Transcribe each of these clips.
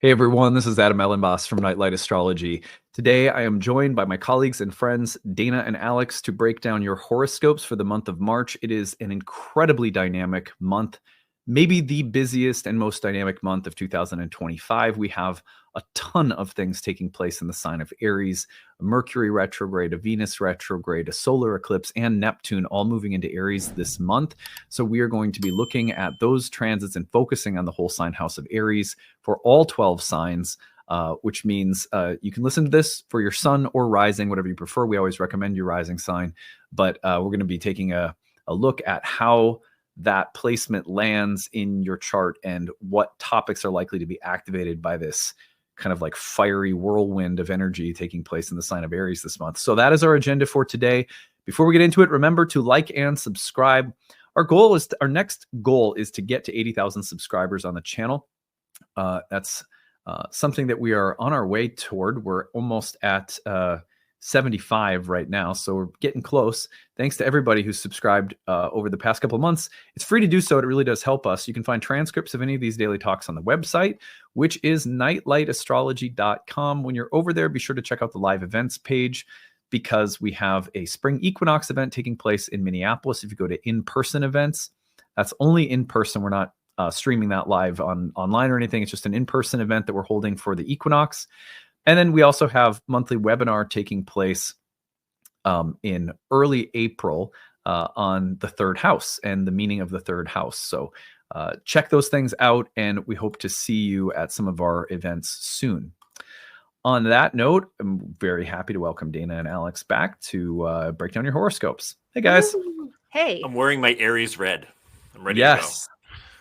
Hey everyone, this is Adam Elenbaas from Nightlight Astrology. Today I am joined by my colleagues and friends Dana and Alex to break down your horoscopes for the month of March. It is an incredibly dynamic month, maybe the busiest and most dynamic month of 2025. We have a ton of things taking place in the sign of Aries, a Mercury retrograde, a Venus retrograde, a solar eclipse, and Neptune all moving into Aries this month. So we are going to be looking at those transits and focusing on the whole sign house of Aries for all 12 signs, which means you can listen to this for your sun or rising, whatever you prefer. We always recommend your rising sign, but we're going to be taking a look at how that placement lands in your chart and what topics are likely to be activated by this kind of like fiery whirlwind of energy taking place in the sign of Aries this month. So that is our agenda for today. Before we get into it, remember to like and subscribe. Our next goal is to get to 80,000 subscribers on the channel. That's something that we are on our way toward. We're almost at 75 right now, so we're getting close. Thanks to everybody who's subscribed over the past couple of months. It's free to do so. It really does help us. You can find transcripts of any of these daily talks on the website, which is nightlightastrology.com. When you're over there, be sure to check out the live events page because we have a spring equinox event taking place in Minneapolis. If you go to in-person events, that's only in person. We're not streaming that live online or anything. It's just an in-person event that we're holding for the equinox. And then we also have monthly webinar taking place in early April on the third house and the meaning of the third house. So check those things out, and we hope to see you at some of our events soon. On that note, I'm very happy to welcome Dana and Alex back to break down your horoscopes. Hey, guys. Hey. I'm wearing my Aries red. I'm ready to go.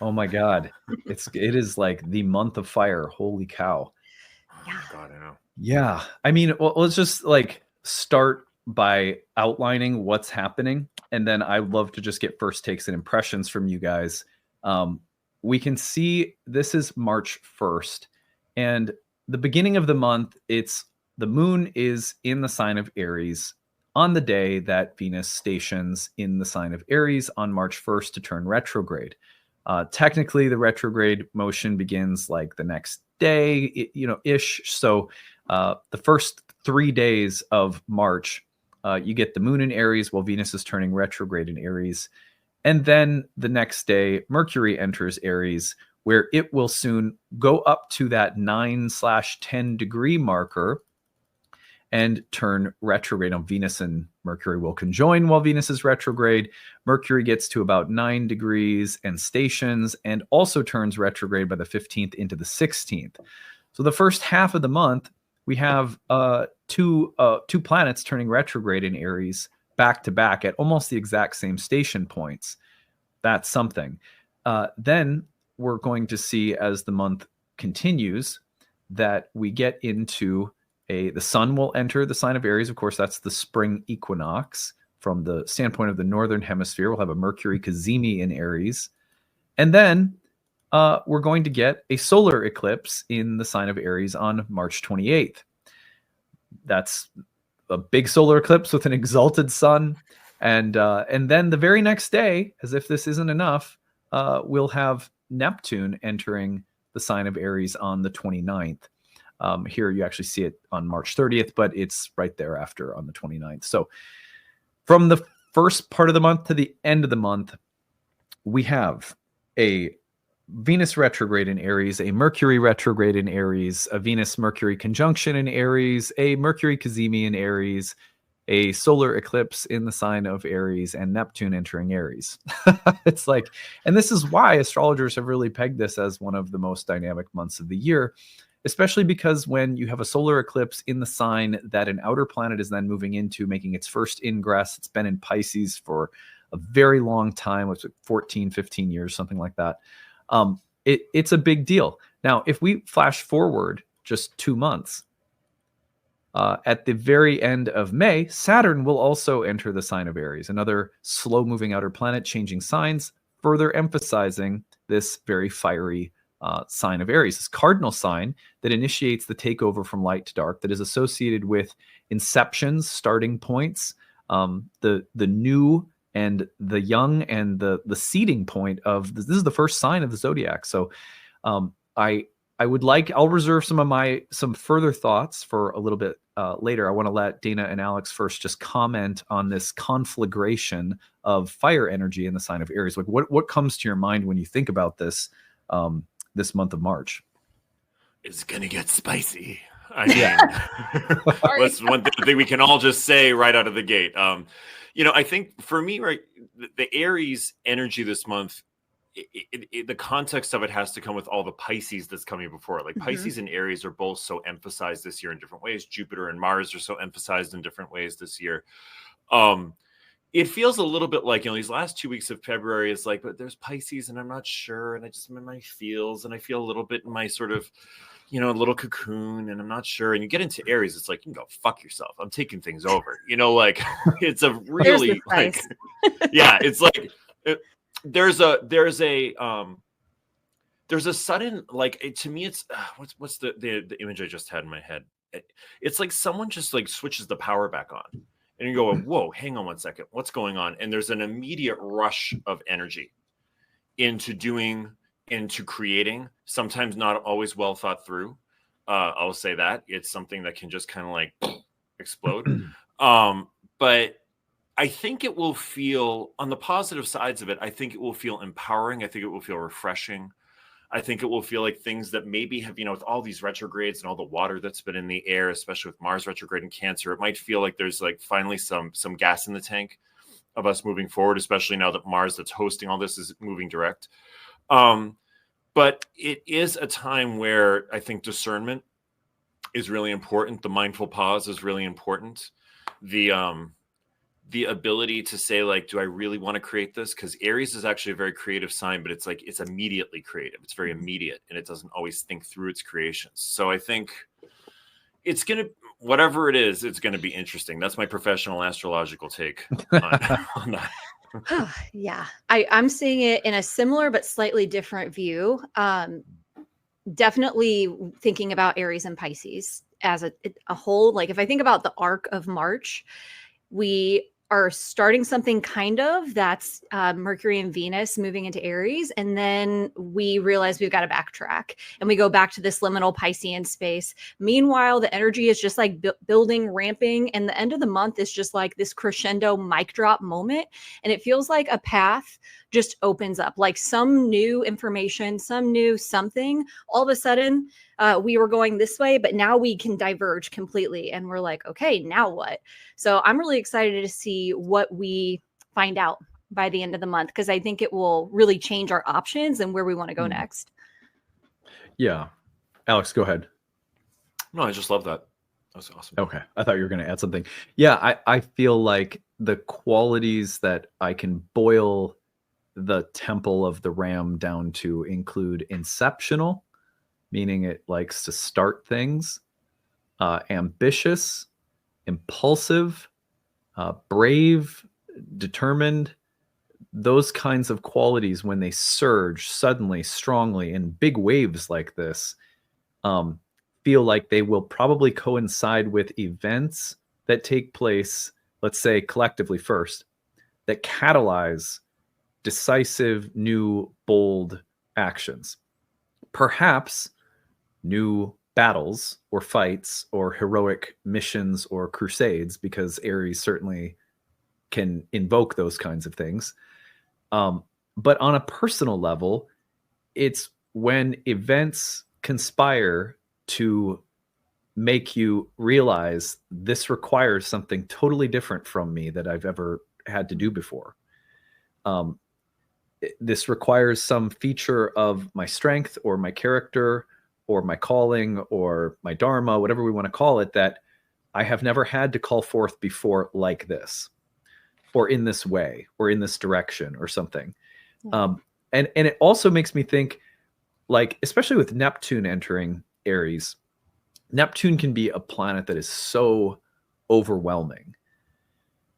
Oh, my God. It is like the month of fire. Holy cow. Yeah. God, I know. Yeah. I mean, well, let's just like start by outlining what's happening. And then I'd love to just get first takes and impressions from you guys. We can see this is March 1st. And the beginning of the month, the moon is in the sign of Aries on the day that Venus stations in the sign of Aries on March 1st to turn retrograde. Technically, the retrograde motion begins like the next day, ish. So the first 3 days of March, you get the moon in Aries while Venus is turning retrograde in Aries. And then the next day, Mercury enters Aries, where it will soon go up to that 9/10 degree marker and turn retrograde on Venus, and Mercury will conjoin while Venus is retrograde. Mercury gets to about 9 degrees and stations and also turns retrograde by the 15th into the 16th. So the first half of the month, we have two planets turning retrograde in Aries back to back at almost the exact same station points. That's something. Then we're going to see as the month continues that we get into the sun will enter the sign of Aries. Of course, that's the spring equinox. From the standpoint of the northern hemisphere, we'll have a Mercury cazimi in Aries. And then we're going to get a solar eclipse in the sign of Aries on March 28th. That's a big solar eclipse with an exalted sun. And then the very next day, as if this isn't enough, we'll have Neptune entering the sign of Aries on the 29th. Here you actually see it on March 30th, but it's right thereafter on the 29th. So from the first part of the month to the end of the month, we have a Venus retrograde in Aries, a Mercury retrograde in Aries, a Venus-Mercury conjunction in Aries, a Mercury cazimi in Aries, a solar eclipse in the sign of Aries, and Neptune entering Aries. It's like, and this is why astrologers have really pegged this as one of the most dynamic months of the year, especially because when you have a solar eclipse in the sign that an outer planet is then moving into, making its first ingress. It's been in Pisces for a very long time. It's like 14, 15 years, something like that. It's a big deal. Now, if we flash forward just 2 months, at the very end of May, Saturn will also enter the sign of Aries, another slow-moving outer planet changing signs, further emphasizing this very fiery sign of Aries, this cardinal sign that initiates the takeover from light to dark, that is associated with inceptions, starting points, the new and the young, and the seeding point of this is the first sign of the zodiac. So I I'll reserve some further thoughts for a little bit later. I want to let Dana and Alex first just comment on this conflagration of fire energy in the sign of Aries. Like what comes to your mind when you think about this this month of March? It's gonna get spicy. I mean, that's one thing we can all just say right out of the gate. I think for me, right, the Aries energy this month, the context of it has to come with all the Pisces that's coming before it. Like Pisces and Aries are both so emphasized this year in different ways. Jupiter and Mars are so emphasized in different ways this year. It feels a little bit like, these last 2 weeks of February is like, but there's Pisces and I'm not sure. And I just am in my feels and I feel a little bit in my sort of, a little cocoon and I'm not sure. And you get into Aries, it's like, you can go fuck yourself. I'm taking things over, like it's a really like, yeah, it's like, there's a sudden, like, to me, it's what's the image I just had in my head. It's like someone just like switches the power back on and you go, whoa, hang on one second. What's going on? And there's an immediate rush of energy into creating, sometimes not always well thought through. I'll say that it's something that can just kind of like explode. But I think it will feel, on the positive sides of it, I think it will feel empowering. I think it will feel refreshing. I think it will feel like things that maybe have, with all these retrogrades and all the water that's been in the air, especially with Mars retrograde in Cancer, it might feel like there's like finally some gas in the tank of us moving forward, especially now that Mars that's hosting all this is moving direct. But it is a time where I think discernment is really important. The mindful pause is really important. The ability to say, like, do I really want to create this? Because Aries is actually a very creative sign, but it's like it's immediately creative. It's very immediate, and it doesn't always think through its creations. So I think it's going to, whatever it is, it's going to be interesting. That's my professional astrological take on that. Yeah, I'm seeing it in a similar but slightly different view. Definitely thinking about Aries and Pisces as a whole. Like if I think about the arc of March, we are starting something kind of that's Mercury and Venus moving into Aries. And then we realize we've got to backtrack and we go back to this liminal Piscean space. Meanwhile, the energy is just like building, ramping. And the end of the month is just like this crescendo mic drop moment. And it feels like a path just opens up, like some new information, some new something. All of a sudden, we were going this way, but now we can diverge completely. And we're like, okay, now what? So I'm really excited to see what we find out by the end of the month, because I think it will really change our options and where we want to go next. Yeah. Alex, go ahead. No, I just love that. That's awesome. Okay. I thought you were going to add something. Yeah, I feel like the qualities that I can boil the temple of the ram down to include inceptional, meaning it likes to start things, ambitious, impulsive, brave, determined. Those kinds of qualities, when they surge suddenly, strongly in big waves like this, feel like they will probably coincide with events that take place, let's say collectively first, that catalyze decisive, new, bold actions. Perhaps new battles or fights or heroic missions or crusades, because Aries certainly can invoke those kinds of things. But on a personal level, it's when events conspire to make you realize this requires something totally different from me that I've ever had to do before. This requires some feature of my strength or my character or my calling or my dharma, whatever we want to call it, that I have never had to call forth before, like this, or in this way, or in this direction, or something. And it also makes me think, like, especially with Neptune entering Aries, Neptune can be a planet that is so overwhelming.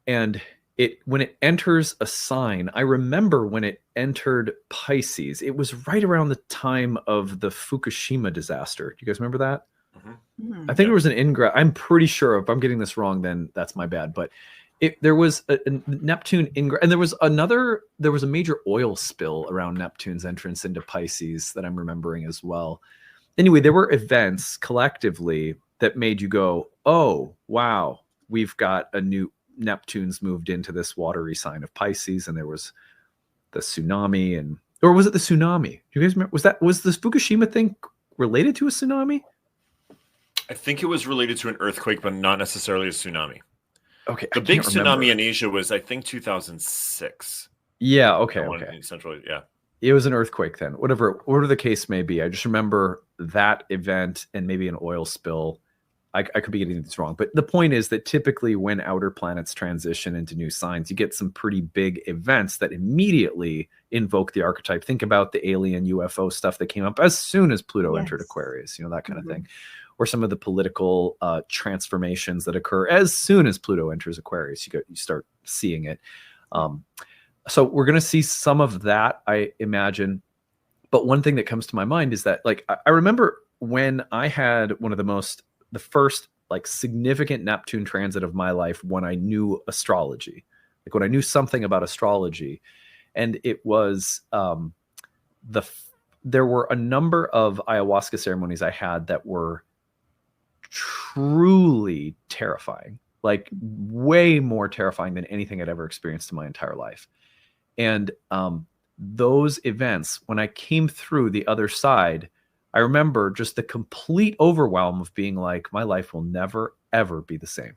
And when it enters a sign, I remember when it entered Pisces, it was right around the time of the Fukushima disaster. Do you guys remember that? I think there was an ingress. I'm pretty sure, if I'm getting this wrong, then that's my bad. But there was a Neptune ingress, and there was a major oil spill around Neptune's entrance into Pisces that I'm remembering as well. anyway, there were events collectively that made you go, oh, wow, we've got a new Neptune's moved into this watery sign of Pisces, and there was the tsunami, or was it the tsunami? Do you guys remember? Was this Fukushima thing related to a tsunami? I think it was related to an earthquake, but not necessarily a tsunami. Okay. The big tsunami in Asia was, I think, 2006. Yeah. Okay. Yeah. It was an earthquake then. Whatever the case may be. I just remember that event and maybe an oil spill. I could be getting this wrong, but the point is that typically when outer planets transition into new signs, you get some pretty big events that immediately invoke the archetype. Think about the alien UFO stuff that came up as soon as Pluto entered Aquarius, that kind of thing. Or some of the political transformations that occur as soon as Pluto enters Aquarius. You start seeing it. So we're going to see some of that, I imagine. But one thing that comes to my mind is that, like, I remember when I had the first like significant Neptune transit of my life, when I knew astrology, like when I knew something about astrology, and it was there were a number of ayahuasca ceremonies I had that were truly terrifying, like way more terrifying than anything I'd ever experienced in my entire life. And those events, when I came through the other side, I remember just the complete overwhelm of being like, my life will never, ever be the same.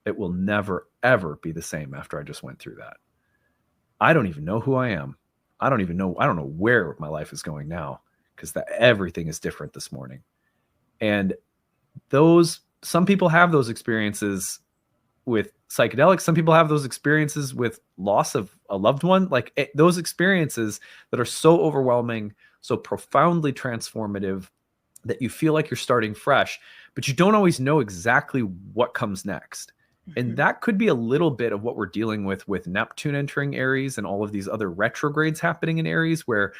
It will never, ever be the same after I just went through that. I don't even know who I am. I don't know where my life is going now, because everything is different this morning. And some people have those experiences with psychedelics. Some people have those experiences with loss of a loved one, like those experiences that are so overwhelming, so profoundly transformative, that you feel like you're starting fresh, but you don't always know exactly what comes next. And that could be a little bit of what we're dealing with Neptune entering Aries and all of these other retrogrades happening in Aries, where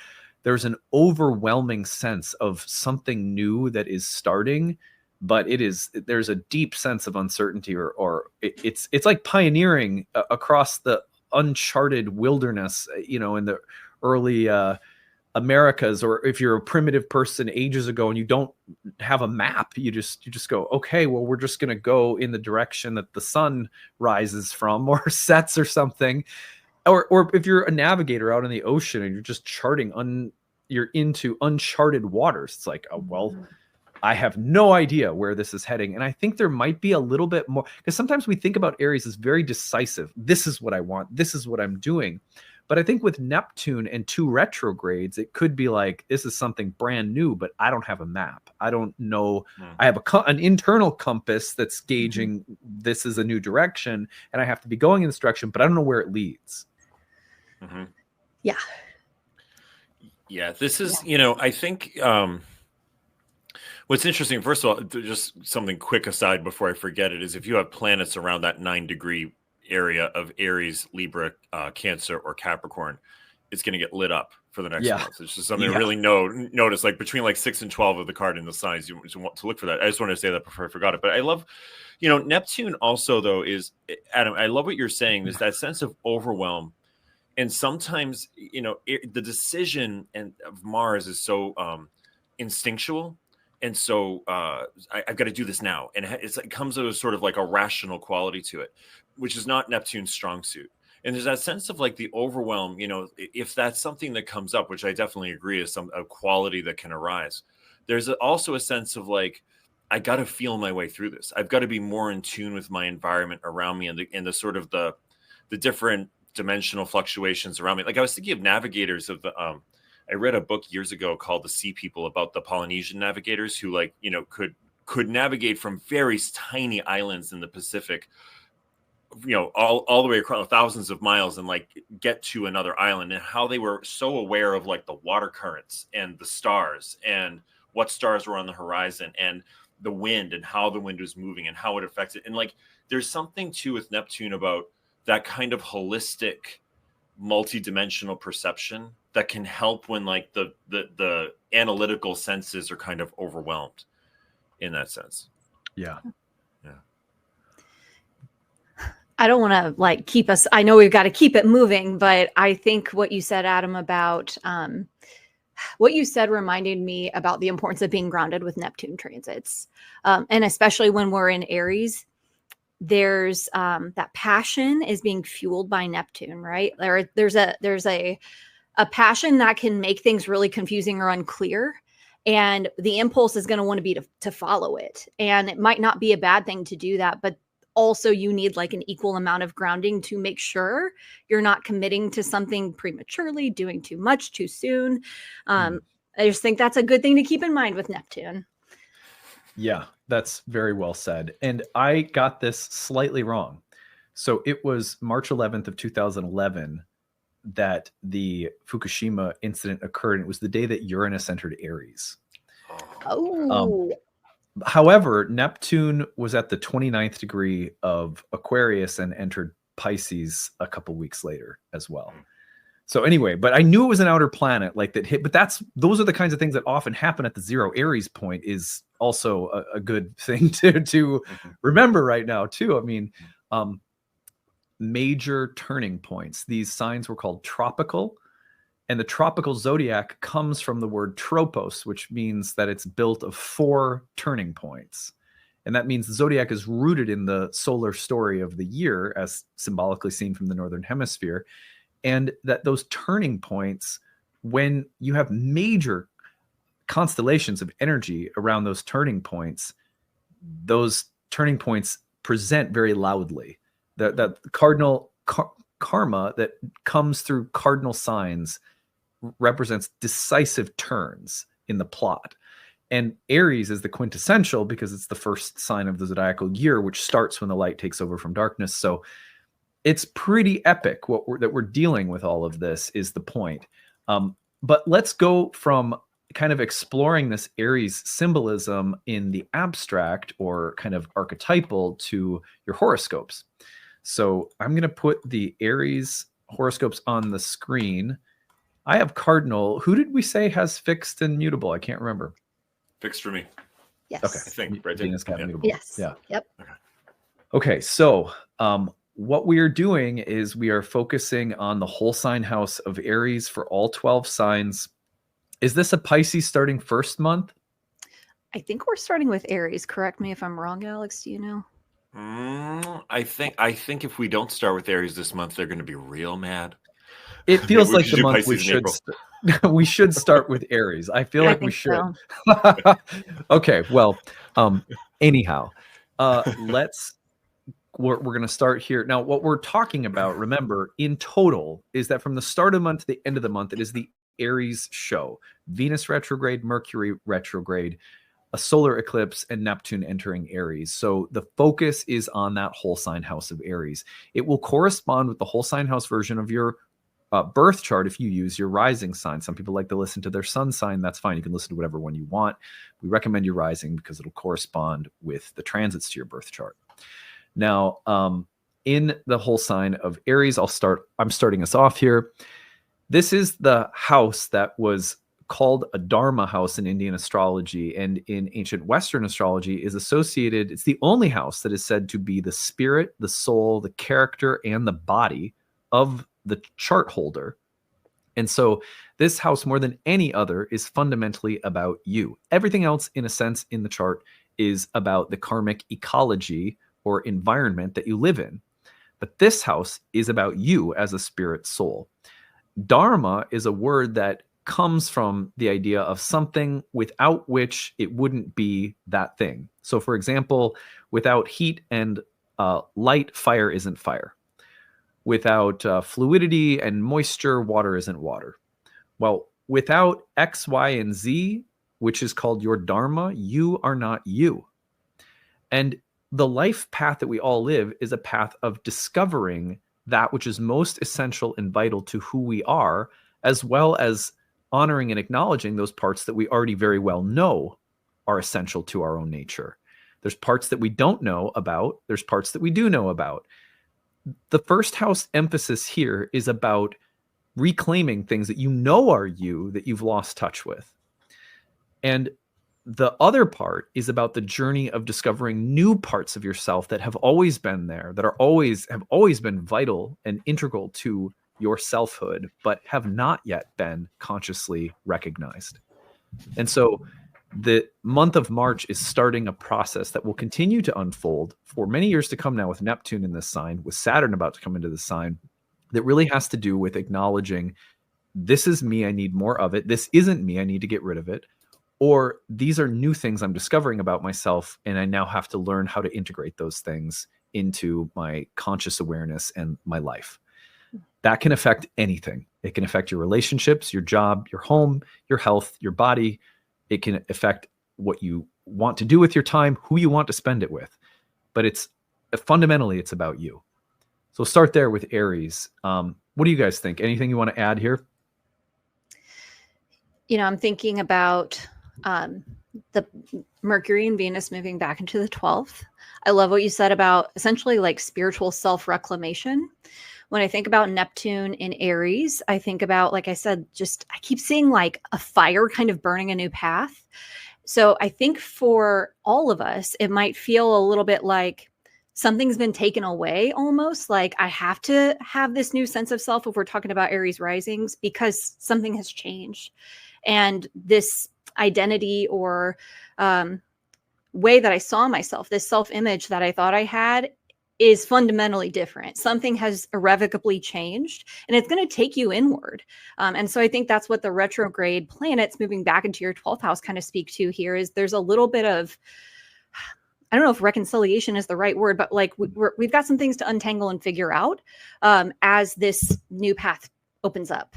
there's an overwhelming sense of something new that is starting, but there's a deep sense of uncertainty, or it's like pioneering across the uncharted wilderness, in the early Americas, or if you're a primitive person ages ago and you don't have a map, you just go, okay, well, we're just going to go in the direction that the sun rises from or sets or something. Or if you're a navigator out in the ocean and you're just charting, you're into uncharted waters. It's like, oh, well, I have no idea where this is heading. And I think there might be a little bit more, because sometimes we think about Aries as very decisive. This is what I want. This is what I'm doing. But I think with Neptune and 2 retrogrades, it could be like, this is something brand new, but I don't have a map. I don't know. I have an internal compass that's gauging this is a new direction, and I have to be going in this direction, but I don't know where it leads. Yeah. Yeah. This is, I think what's interesting, first of all, just something quick aside before I forget it, is if you have planets around that 9-degree area of Aries, Libra, Cancer, or Capricorn, it's going to get lit up for the next month. It's just something to really notice, like between like 6 and 12 of the card in the signs, you want to look for that. I just wanted to say that before I forgot it. But I love, Neptune also, though, is, Adam, I love what you're saying, is that sense of overwhelm. And sometimes, the decision of Mars is so instinctual. And so I've got to do this now. And it comes with a sort of like a rational quality to it, which is not Neptune's strong suit. And there's that sense of like the overwhelm, if that's something that comes up, which I definitely agree is a quality that can arise. There's also a sense of like, I got to feel my way through this. I've got to be more in tune with my environment around me and the sort of the different dimensional fluctuations around me. Like I was thinking of navigators of the, I read a book years ago called The Sea People about the Polynesian navigators who could navigate from very tiny islands in the Pacific, all the way across thousands of miles and like get to another island, and how they were so aware of like the water currents and the stars and what stars were on the horizon and the wind and how the wind was moving and how it affects it. And like, there's something too with Neptune about that kind of holistic, multi-dimensional perception that can help when like the analytical senses are kind of overwhelmed in that sense. Yeah. I don't want to like keep us, I know we've got to keep it moving, but I think what you said, Adam, about what you said reminded me about the importance of being grounded with Neptune transits. And especially when we're in Aries, there's that passion is being fueled by Neptune, right? There's a passion that can make things really confusing or unclear. And the impulse is going to want to be to follow it. And it might not be a bad thing to do that, but also you need like an equal amount of grounding to make sure you're not committing to something prematurely, doing too much too soon. I just think that's a good thing to keep in mind with Neptune. Yeah, that's very well said. And I got this slightly wrong. So it was March 11th of 2011 that the Fukushima incident occurred. And it was the day that Uranus entered Aries. Oh. However, Neptune was at the 29th degree of Aquarius and entered Pisces a couple weeks later as well. So anyway, but I knew it was an outer planet like that hit, but those are the kinds of things that often happen at the 0 Aries point is also a good thing to remember right now too. I mean, major turning points. These signs were called tropical, and the tropical zodiac comes from the word tropos, which means that it's built of 4 turning points. And that means the zodiac is rooted in the solar story of the year, as symbolically seen from the Northern Hemisphere. And that those turning points, when you have major constellations of energy around those turning points present very loudly. That cardinal karma that comes through cardinal signs represents decisive turns in the plot. And Aries is the quintessential because it's the first sign of the zodiacal year, which starts when the light takes over from darkness. So it's pretty epic that we're dealing with. All of this is the point. But let's go from kind of exploring this Aries symbolism in the abstract or kind of archetypal to your horoscopes. So I'm going to put the Aries horoscopes on the screen. I have cardinal. Who did we say has fixed and mutable? I can't remember. Fixed for me. Yes. Okay. I think right. Venus got mutable. Yes. Yeah. Yep. Okay. So what we are doing is we are focusing on the whole sign house of Aries for all 12 signs. Is this a Pisces starting first month? I think we're starting with Aries. Correct me if I'm wrong, Alex. Do you know? I think if we don't start with Aries this month, they're going to be real mad. It feels like the month Pisces we should start with Aries. I feel like we should. So. Okay. Well, anyhow, we're going to start here. Now, what we're talking about, remember, in total, is that from the start of the month to the end of the month, it is the Aries show. Venus retrograde, Mercury retrograde, a solar eclipse, and Neptune entering Aries. So the focus is on that whole sign house of Aries. It will correspond with the whole sign house version of your birth chart if you use your rising sign. Some people like to listen to their sun sign. That's fine. You can listen to whatever one you want. We recommend your rising because it'll correspond with the transits to your birth chart. Now, in the whole sign of Aries, I'm starting us off here. This is the house that was called a Dharma house in Indian astrology, and in ancient Western astrology is associated. It's the only house that is said to be the spirit, the soul, the character, and the body of the chart holder. And so this house, more than any other, is fundamentally about you. Everything else, in a sense, in the chart is about the karmic ecology or environment that you live in. But this house is about you as a spirit soul. Dharma is a word that comes from the idea of something without which it wouldn't be that thing. So, for example, without heat and light, fire isn't fire. Without fluidity and moisture, water isn't water. Well, without X, Y, and Z, which is called your Dharma, you are not you. And the life path that we all live is a path of discovering that which is most essential and vital to who we are, as well as honoring and acknowledging those parts that we already very well know are essential to our own nature. There's parts that we don't know about. There's parts that we do know about. The first house emphasis here is about reclaiming things that you know are you that you've lost touch with. And the other part is about the journey of discovering new parts of yourself that have always been there, that have always been vital and integral to your selfhood, but have not yet been consciously recognized. And so the month of March is starting a process that will continue to unfold for many years to come now, with Neptune in this sign, with Saturn about to come into the sign, that really has to do with acknowledging, this is me, I need more of it. This isn't me, I need to get rid of it. Or these are new things I'm discovering about myself, and I now have to learn how to integrate those things into my conscious awareness and my life. That can affect anything. It can affect your relationships, your job, your home, your health, your body. It can affect what you want to do with your time, who you want to spend it with. But it's fundamentally, it's about you. So start there with Aries. What do you guys think? Anything you want to add here? You know, I'm thinking about the Mercury and Venus moving back into the 12th. I love what you said about essentially like spiritual self-reclamation. When I think about Neptune in Aries, I think about, like I said, I keep seeing like a fire kind of burning a new path. So I think for all of us, it might feel a little bit like something's been taken away, almost like I have to have this new sense of self if we're talking about Aries risings, because something has changed. And this identity or way that I saw myself, this self-image that I thought I had, is fundamentally different. Something has irrevocably changed, and it's going to take you inward. And so I think that's what the retrograde planets moving back into your 12th house kind of speak to here, is there's a little bit of, I don't know if reconciliation is the right word, but like we've got some things to untangle and figure out as this new path opens up.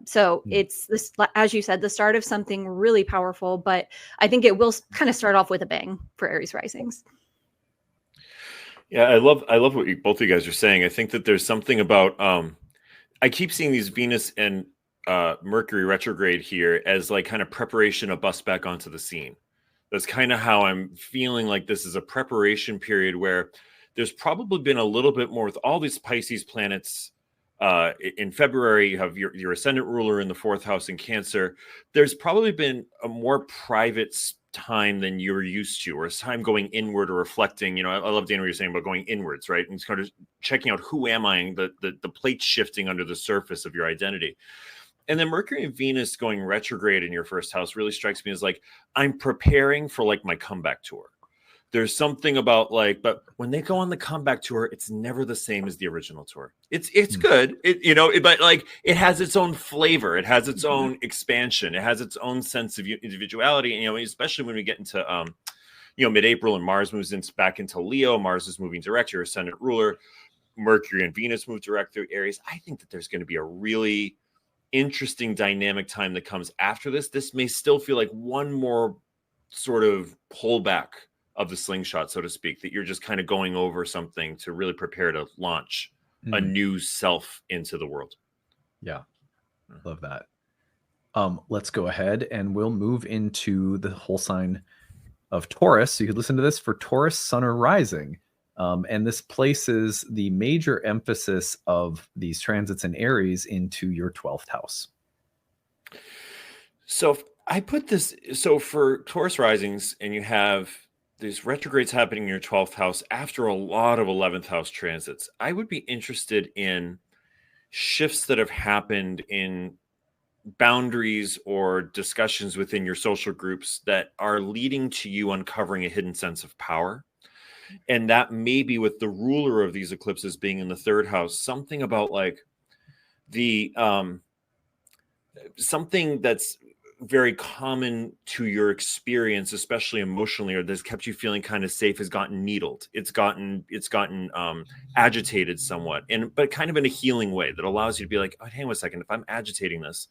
So it's this, as you said, the start of something really powerful, but I think it will kind of start off with a bang for Aries risings. Yeah, I love what both of you guys are saying. I think that there's something about I keep seeing these Venus and Mercury retrograde here as like kind of preparation, a bus back onto the scene. That's kind of how I'm feeling, like this is a preparation period where there's probably been a little bit more with all these Pisces planets. In February, you have your ascendant ruler in the 4th house in Cancer. There's probably been a more private time than you're used to, or a time going inward or reflecting. You know, I love, Dana, what you're saying about going inwards, right? And it's kind of checking out, who am I, and the plate shifting under the surface of your identity. And then Mercury and Venus going retrograde in your 1st house really strikes me as like, I'm preparing for like my comeback tour. There's something about like, but when they go on the comeback tour, it's never the same as the original tour. It's good, but like it has its own flavor. It has its own expansion. It has its own sense of individuality. And, especially when we get into, mid-April and Mars moves back into Leo. Mars is moving direct, your ascendant ruler. Mercury and Venus move direct through Aries. I think that there's going to be a really interesting dynamic time that comes after this. This may still feel like one more sort of pullback of the slingshot, so to speak, that you're just kind of going over something to really prepare to launch a new self into the world. Yeah. Love that. Let's go ahead and we'll move into the whole sign of Taurus. So you could listen to this for Taurus, Sun, or Rising. And this places the major emphasis of these transits in Aries into your 12th house. So if I put this, so for Taurus risings, and you have these retrogrades happening in your 12th house after a lot of 11th house transits, I would be interested in shifts that have happened in boundaries or discussions within your social groups that are leading to you uncovering a hidden sense of power. And that may be with the ruler of these eclipses being in the 3rd house, something about like the something that's very common to your experience, especially emotionally, or that's kept you feeling kind of safe, has gotten needled. It's gotten agitated somewhat, but kind of in a healing way that allows you to be like, oh, hang on a second, if I'm agitating this,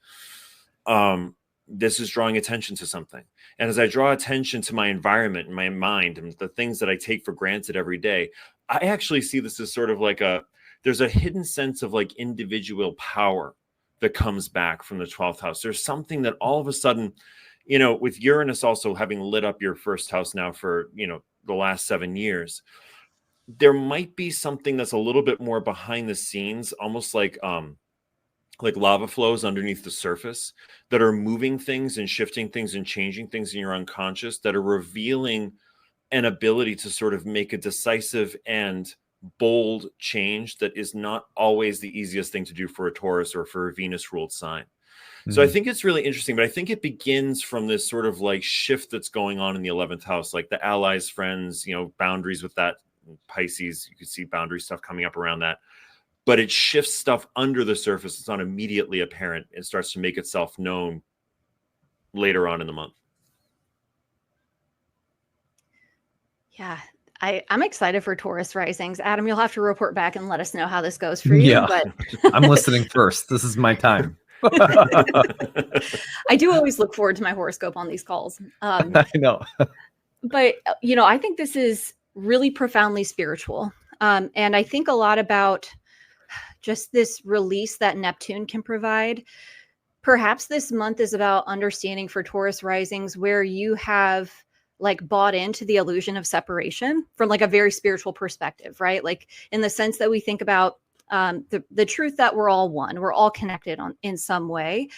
this is drawing attention to something. And as I draw attention to my environment and my mind and the things that I take for granted every day, I actually see this as sort of like there's a hidden sense of like individual power that comes back from the 12th house. There's something that all of a sudden, with Uranus also having lit up your 1st house now for, the last 7 years, there might be something that's a little bit more behind the scenes, almost like lava flows underneath the surface that are moving things and shifting things and changing things in your unconscious, that are revealing an ability to sort of make a decisive and bold change that is not always the easiest thing to do for a Taurus or for a Venus ruled sign. So I think it's really interesting, but I think it begins from this sort of like shift that's going on in the 11th house, like the allies, friends, you know, boundaries with that Pisces. You could see boundary stuff coming up around that, but it shifts stuff under the surface. It's not immediately apparent. It starts to make itself known later on in the month. Yeah. I'm excited for Taurus risings. Adam, you'll have to report back and let us know how this goes for you. Yeah, but I'm listening first. This is my time. I do always look forward to my horoscope on these calls. I know. But, you know, I think this is really profoundly spiritual. And I think a lot about just this release that Neptune can provide. Perhaps this month is about understanding for Taurus risings where you have like bought into the illusion of separation from like a very spiritual perspective, right? Like in the sense that we think about the truth that we're all one, we're all connected in some way.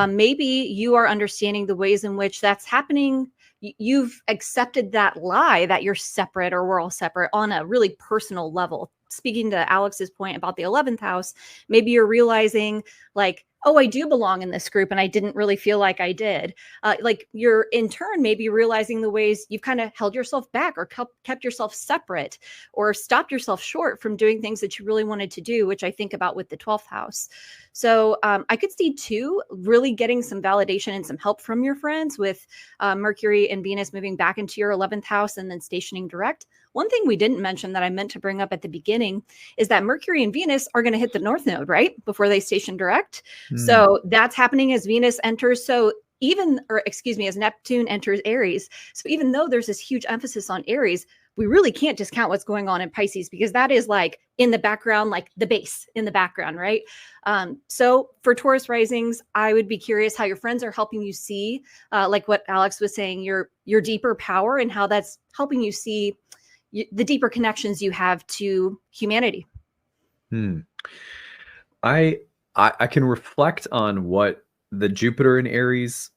Maybe you are understanding the ways in which that's happening. You've accepted that lie that you're separate or we're all separate on a really personal level. Speaking to Alex's point about the 11th house, maybe you're realizing like, oh, I do belong in this group and I didn't really feel like I did. Like you're in turn, maybe realizing the ways you've kind of held yourself back or kept yourself separate or stopped yourself short from doing things that you really wanted to do, which I think about with the 12th house. So I could see too, really getting some validation and some help from your friends with Mercury and Venus moving back into your 11th house and then stationing direct. One thing we didn't mention that I meant to bring up at the beginning is that Mercury and Venus are going to hit the North Node, right? Before they station direct. So that's happening as Venus enters. So as Neptune enters Aries. So even though there's this huge emphasis on Aries, we really can't discount what's going on in Pisces because that is like in the background, like the base in the background, right? So for Taurus risings, I would be curious how your friends are helping you see, like what Alex was saying, your deeper power and how that's helping you see the deeper connections you have to humanity. I can reflect on what the Jupiter in Aries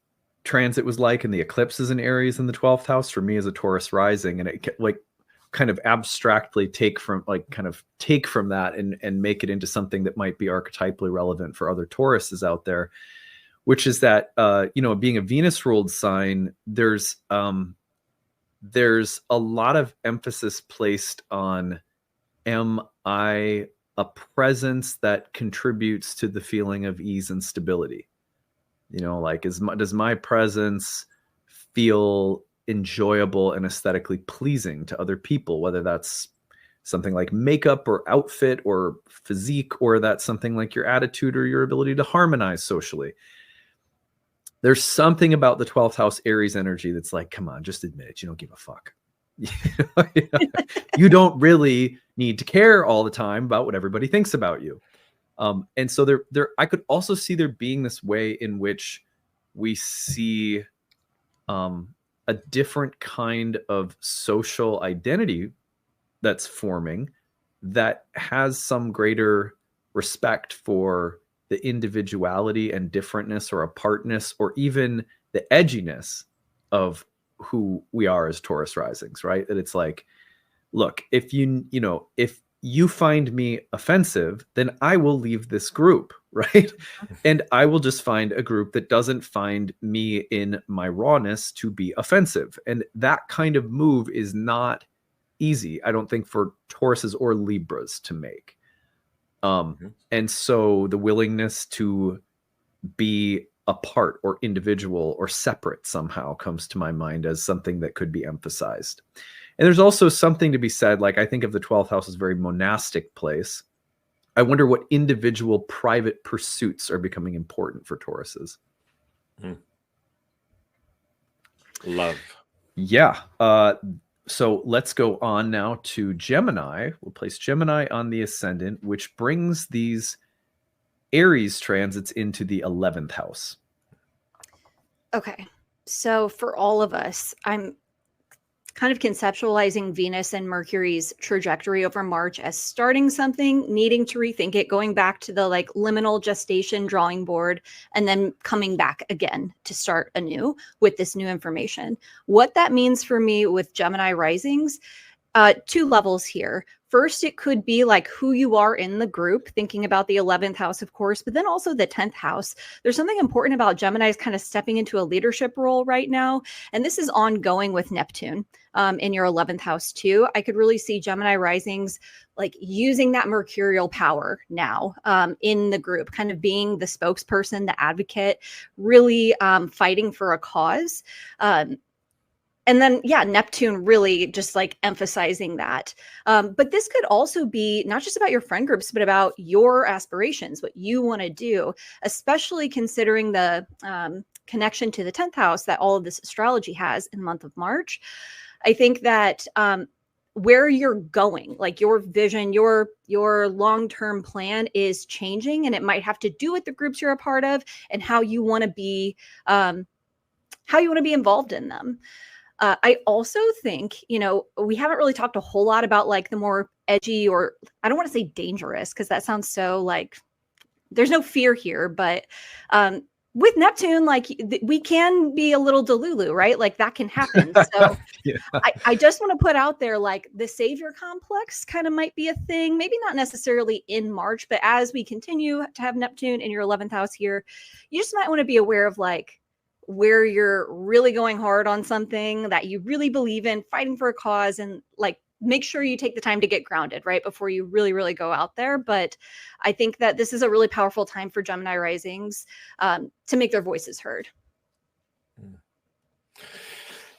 transit was like and the eclipses in Aries in the 12th house for me as a Taurus rising. And it like kind of abstractly take from that and make it into something that might be archetypally relevant for other Tauruses out there, which is that, being a Venus ruled sign, there's a lot of emphasis placed on, am I a presence that contributes to the feeling of ease and stability? You know, like does my presence feel enjoyable and aesthetically pleasing to other people, whether that's something like makeup or outfit or physique, or that's something like your attitude or your ability to harmonize socially. There's something about the 12th house Aries energy that's like, come on, just admit it. You don't give a fuck. You don't really need to care all the time about what everybody thinks about you. And so there, I could also see there being this way in which we see a different kind of social identity that's forming that has some greater respect for the individuality and differentness or apartness or even the edginess of who we are as Taurus risings, right? That it's like, look, if you find me offensive, then I will leave this group, right? And I will just find a group that doesn't find me in my rawness to be offensive. And that kind of move is not easy, I don't think, for Tauruses or Libras to make. And so the willingness to be apart or individual or separate somehow comes to my mind as something that could be emphasized. And there's also something to be said, like I think of the 12th house as a very monastic place. I wonder what individual private pursuits are becoming important for Tauruses. Love. Yeah. So let's go on now to Gemini. We'll place Gemini on the ascendant, which brings these Aries transits into the 11th house. Okay. So for all of us, I'm kind of conceptualizing Venus and Mercury's trajectory over March as starting something, needing to rethink it, going back to the like liminal gestation drawing board, and then coming back again to start anew with this new information. What that means for me with Gemini risings, two levels here. First, it could be like who you are in the group, thinking about the 11th house, of course, but then also the 10th house. There's something important about Gemini's kind of stepping into a leadership role right now. And this is ongoing with Neptune in your 11th house too. I could really see Gemini risings like using that mercurial power now in the group, kind of being the spokesperson, the advocate, really fighting for a cause. And then, yeah, Neptune really just like emphasizing that. But this could also be not just about your friend groups, but about your aspirations, what you want to do, especially considering the connection to the 10th house that all of this astrology has in the month of March. I think that where you're going, like your vision, your long-term plan is changing, and it might have to do with the groups you're a part of and how you want to be involved in them. I also think, we haven't really talked a whole lot about like the more edgy, or I don't want to say dangerous because that sounds so like there's no fear here, but with Neptune, like we can be a little delulu, right? Like that can happen. So Yeah. I just want to put out there, like the savior complex kind of might be a thing, maybe not necessarily in March, but as we continue to have Neptune in your 11th house here, you just might want to be aware of like where you're really going hard on something that you really believe in, fighting for a cause, and like make sure you take the time to get grounded, right? Before you really, really go out there. But I think that this is a really powerful time for Gemini risings to make their voices heard.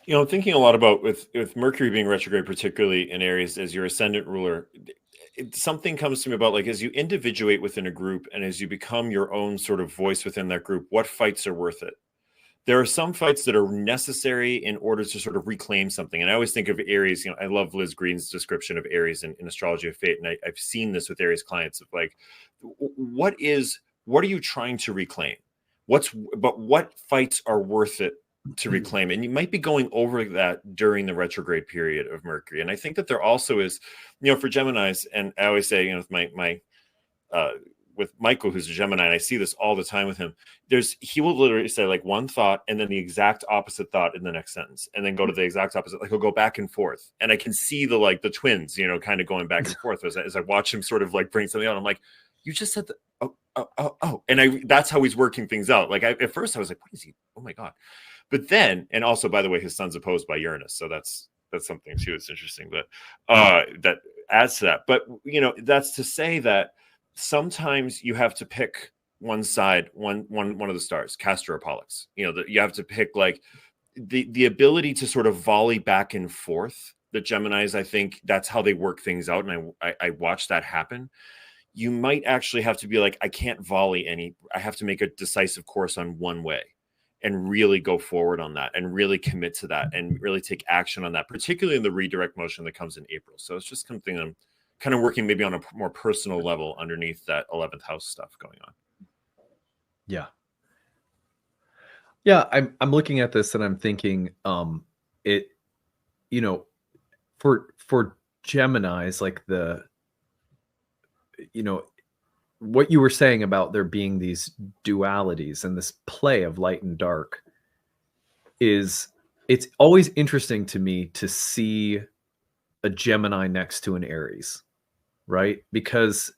I'm thinking a lot about with Mercury being retrograde, particularly in Aries as your ascendant ruler, something comes to me about like, as you individuate within a group and as you become your own sort of voice within that group, what fights are worth it? There are some fights that are necessary in order to sort of reclaim something. And I always think of Aries, I love Liz Green's description of Aries in Astrology of Fate. And I've seen this with Aries clients of like, what are you trying to reclaim? But what fights are worth it to reclaim? And you might be going over that during the retrograde period of Mercury. And I think that there also is, for Geminis, and I always say, with Michael, who's a Gemini, and I see this all the time with him, he will literally say like one thought and then the exact opposite thought in the next sentence, and then go to the exact opposite. Like he'll go back and forth. And I can see the twins, kind of going back and forth as I watch him sort of like bring something out. I'm like, you just said that. Oh. And that's how he's working things out. Like at first I was like, what is he? Oh my God. But then, and also, by the way, his son's opposed by Uranus. So that's something too. It's interesting, but that adds to that. But, that's to say that sometimes you have to pick one side, one of the stars, Castor or Pollux. You have to pick like the ability to sort of volley back and forth. The Geminis, I think that's how they work things out. And I watch that happen. You might actually have to be like, I can't volley I have to make a decisive course on one way and really go forward on that and really commit to that and really take action on that, particularly in the redirect motion that comes in April. So it's just something I'm kind of working maybe on a more personal level underneath that 11th house stuff going on. Yeah. Yeah. I'm looking at this and I'm thinking, for Geminis, like what you were saying about there being these dualities and this play of light and dark it's always interesting to me to see a Gemini next to an Aries, right? Because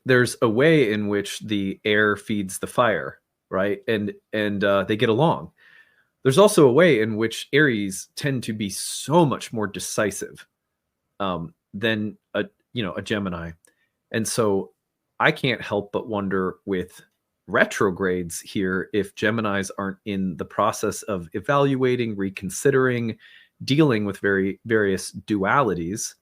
there's a way in which the air feeds the fire, right? And they get along. There's also a way in which Aries tend to be so much more decisive than a Gemini. And so I can't help but wonder with retrogrades here if Geminis aren't in the process of evaluating, reconsidering, dealing with various dualities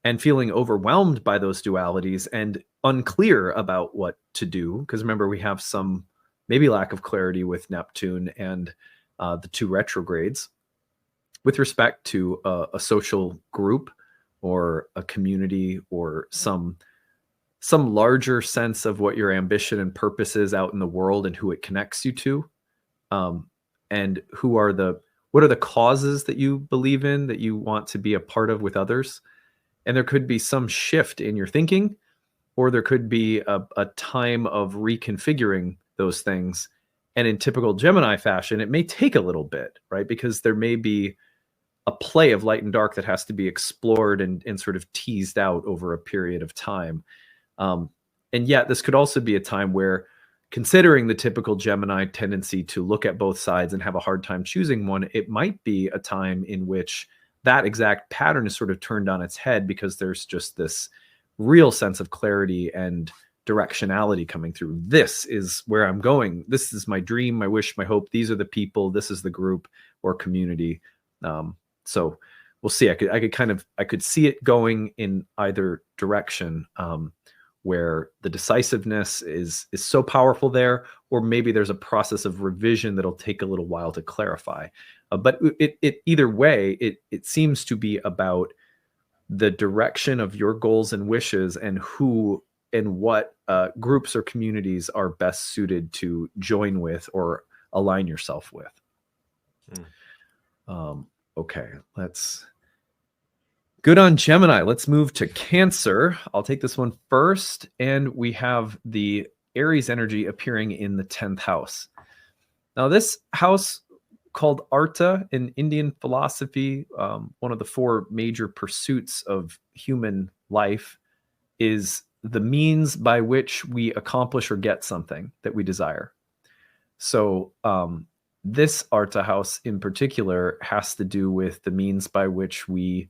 and feeling overwhelmed by those dualities and unclear about what to do. Because remember, we have some maybe lack of clarity with Neptune and the two retrogrades with respect to a social group or a community or some larger sense of what your ambition and purpose is out in the world and who it connects you to, and what are the causes that you believe in that you want to be a part of with others. And there could be some shift in your thinking, or there could be a time of reconfiguring those things. And in typical Gemini fashion, it may take a little bit, right? Because there may be a play of light and dark that has to be explored and sort of teased out over a period of time. And yet this could also be a time where, considering the typical Gemini tendency to look at both sides and have a hard time choosing one, it might be a time in which that exact pattern is sort of turned on its head, because there's just this real sense of clarity and directionality coming through. This is where I'm going. This is my dream, my wish, my hope. These are the people. This is the group or community. So we'll see. I could see it going in either direction, where the decisiveness is so powerful there, or maybe there's a process of revision that'll take a little while to clarify. But it either way, it seems to be about the direction of your goals and wishes, and who and what groups or communities are best suited to join with or align yourself with. Okay, good on Gemini. Let's move to Cancer. I'll take this one first. And we have the Aries energy appearing in the 10th house. Now, this house, called Artha in Indian philosophy, one of the four major pursuits of human life, is the means by which we accomplish or get something that we desire. So this Artha house in particular has to do with the means by which we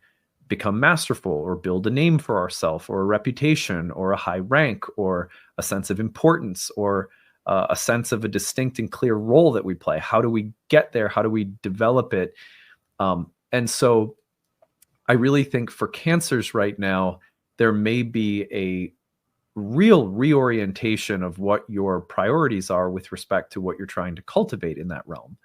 become masterful, or build a name for ourselves, or a reputation, or a high rank, or a sense of importance, or a sense of a distinct and clear role that we play. How do we get there? How do we develop it? And so I really think for Cancers right now, there may be a real reorientation of what your priorities are with respect to what you're trying to cultivate in that realm.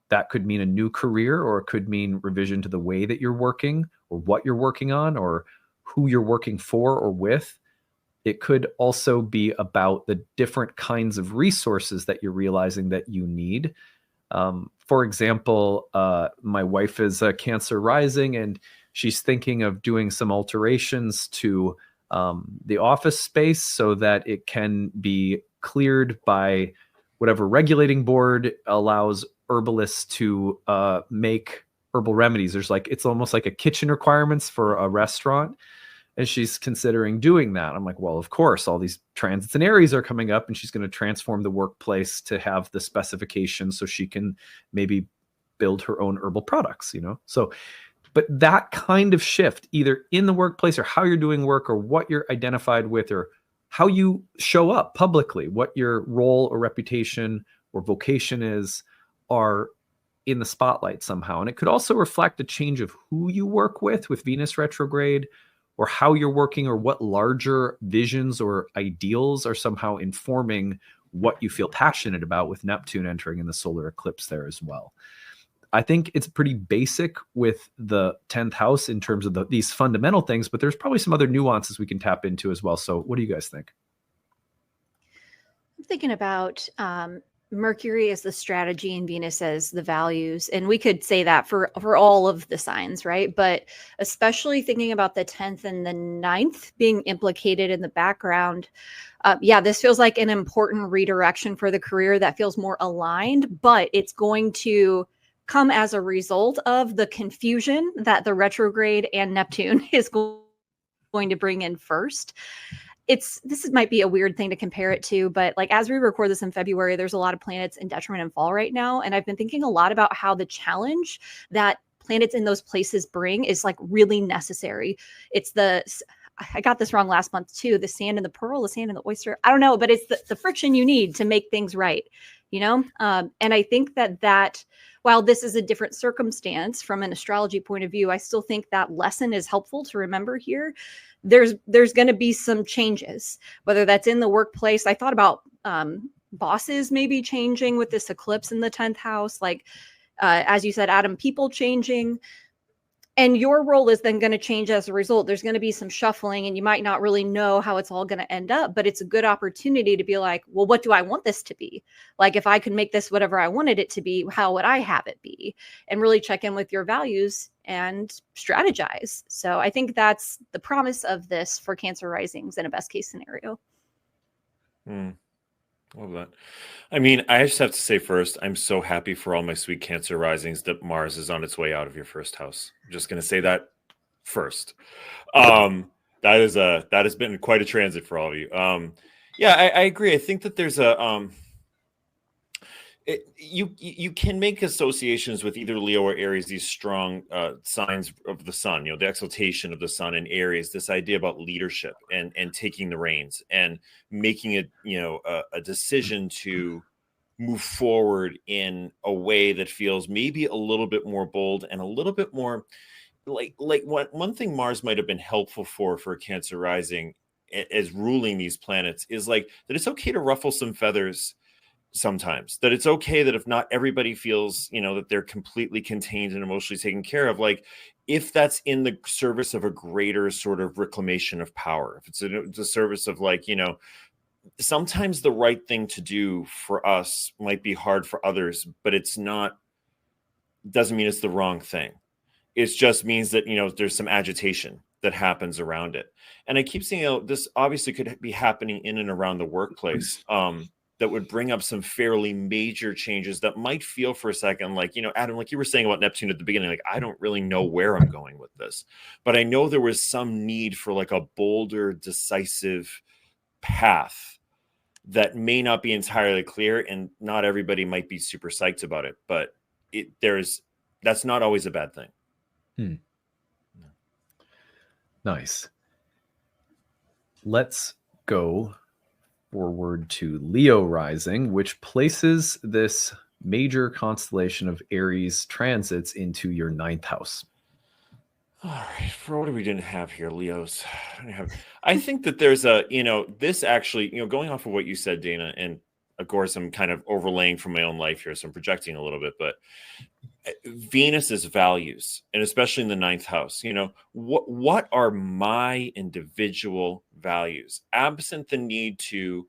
That could mean a new career, or it could mean revision to the way that you're working, or what you're working on, or who you're working for or with. It could also be about the different kinds of resources that you're realizing that you need. For example, my wife is a Cancer rising, and she's thinking of doing some alterations to the office space so that it can be cleared by whatever regulating board allows herbalists to make herbal remedies. It's almost like a kitchen requirements for a restaurant. And she's considering doing that. I'm like, well, of course, all these transits and Aries are coming up, and she's going to transform the workplace to have the specifications so she can maybe build her own herbal products, So, but that kind of shift, either in the workplace, or how you're doing work, or what you're identified with, or how you show up publicly, what your role or reputation or vocation is, are in the spotlight somehow. And it could also reflect a change of who you work with Venus retrograde, or how you're working, or what larger visions or ideals are somehow informing what you feel passionate about, with Neptune entering in the solar eclipse there as well. I think it's pretty basic with the 10th house in terms of these fundamental things, but there's probably some other nuances we can tap into as well. So what do you guys think? I'm thinking about Mercury as the strategy and Venus as the values. And we could say that for all of the signs, right? But especially thinking about the 10th and the 9th being implicated in the background. This feels like an important redirection for the career that feels more aligned, but it's going to come as a result of the confusion that the retrograde and Neptune is going to bring in first. This might be a weird thing to compare it to, but like as we record this in February, there's a lot of planets in detriment and fall right now. And I've been thinking a lot about how the challenge that planets in those places bring is like really necessary. I got this wrong last month too. The sand and the pearl, the sand and the oyster. I don't know, but it's the friction you need to make things right, And I think that while this is a different circumstance from an astrology point of view, I still think that lesson is helpful to remember here. There's going to be some changes, whether that's in the workplace. I thought about bosses maybe changing with this eclipse in the 10th house, like as you said, Adam, people changing. And your role is then going to change as a result. There's going to be some shuffling, and you might not really know how it's all going to end up, but it's a good opportunity to be like, well, what do I want this to be? Like, if I could make this whatever I wanted it to be, how would I have it be? And really check in with your values and strategize. So I think that's the promise of this for Cancer risings in a best case scenario. Love that. I mean, I just have to say first, I'm so happy for all my sweet Cancer risings that Mars is on its way out of your first house. I'm just going to say that first. That has been quite a transit for all of you. Yeah, I agree. I think that there's you can make associations with either Leo or Aries, these strong signs of the sun, the exaltation of the sun in Aries, this idea about leadership and taking the reins and making a decision to move forward in a way that feels maybe a little bit more bold and a little bit more like one thing Mars might have been helpful for Cancer rising as ruling these planets is like that it's okay to ruffle some feathers sometimes, that it's okay that if not everybody feels that they're completely contained and emotionally taken care of, like if that's in the service of a greater sort of reclamation of power, if it's in the service of like sometimes the right thing to do for us might be hard for others, but doesn't mean it's the wrong thing. It just means that there's some agitation that happens around it. And I keep seeing this obviously could be happening in and around the workplace, that would bring up some fairly major changes that might feel for a second like, Adam, like you were saying about Neptune at the beginning, like I don't really know where I'm going with this, but I know there was some need for like a bolder, decisive path that may not be entirely clear, and not everybody might be super psyched about it, but that's not always a bad thing. Nice. Let's go forward to Leo rising, which places this major constellation of Aries transits into your 9th house. All right, for what we didn't have here, Leos. I think that there's this actually, going off of what you said, Dana, and of course I'm kind of overlaying from my own life here, so I'm projecting a little bit, but Venus's values, and especially in the 9th house, what are my individual values, absent the need to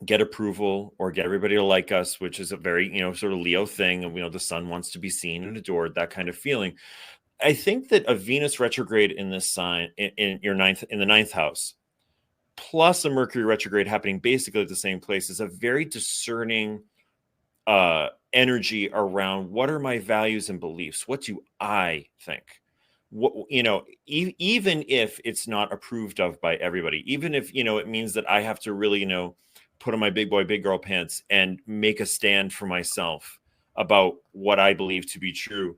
get approval or get everybody to like us, which is a very sort of Leo thing, and the sun wants to be seen and adored, that kind of feeling. I think that a Venus retrograde in this sign in the 9th house, plus a Mercury retrograde happening basically at the same place, is a very discerning energy around what are my values and beliefs. What do I think? What, even if it's not approved of by everybody, even if, it means that I have to really, put on my big boy, big girl pants and make a stand for myself about what I believe to be true.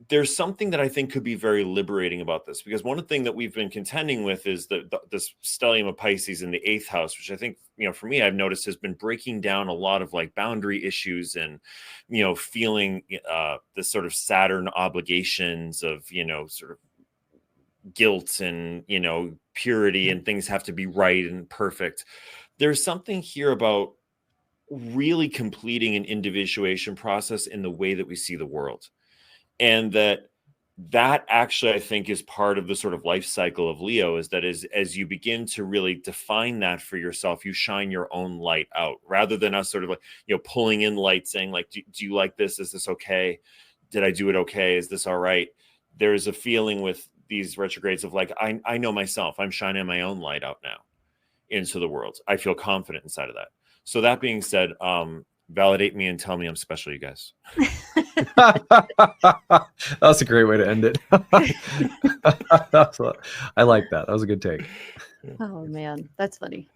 There's something that I think could be very liberating about this, because one thing that we've been contending with is this stellium of Pisces in the 8th house, which I think, for me, I've noticed has been breaking down a lot of like boundary issues and, feeling this sort of Saturn obligations of, sort of guilt and, purity, and things have to be right and perfect. There's something here about really completing an individuation process in the way that we see the world. And that actually, I think, is part of the sort of life cycle of Leo, is that as you begin to really define that for yourself, you shine your own light out, rather than us sort of like, pulling in light, saying like, do you like this? Is this okay? Did I do it okay? Is this all right? There's a feeling with these retrogrades of like, I know myself. I'm shining my own light out now into the world. I feel confident inside of that. So that being said, validate me and tell me I'm special, you guys. That's a great way to end it. I like that. That was a good take. Oh man, that's funny.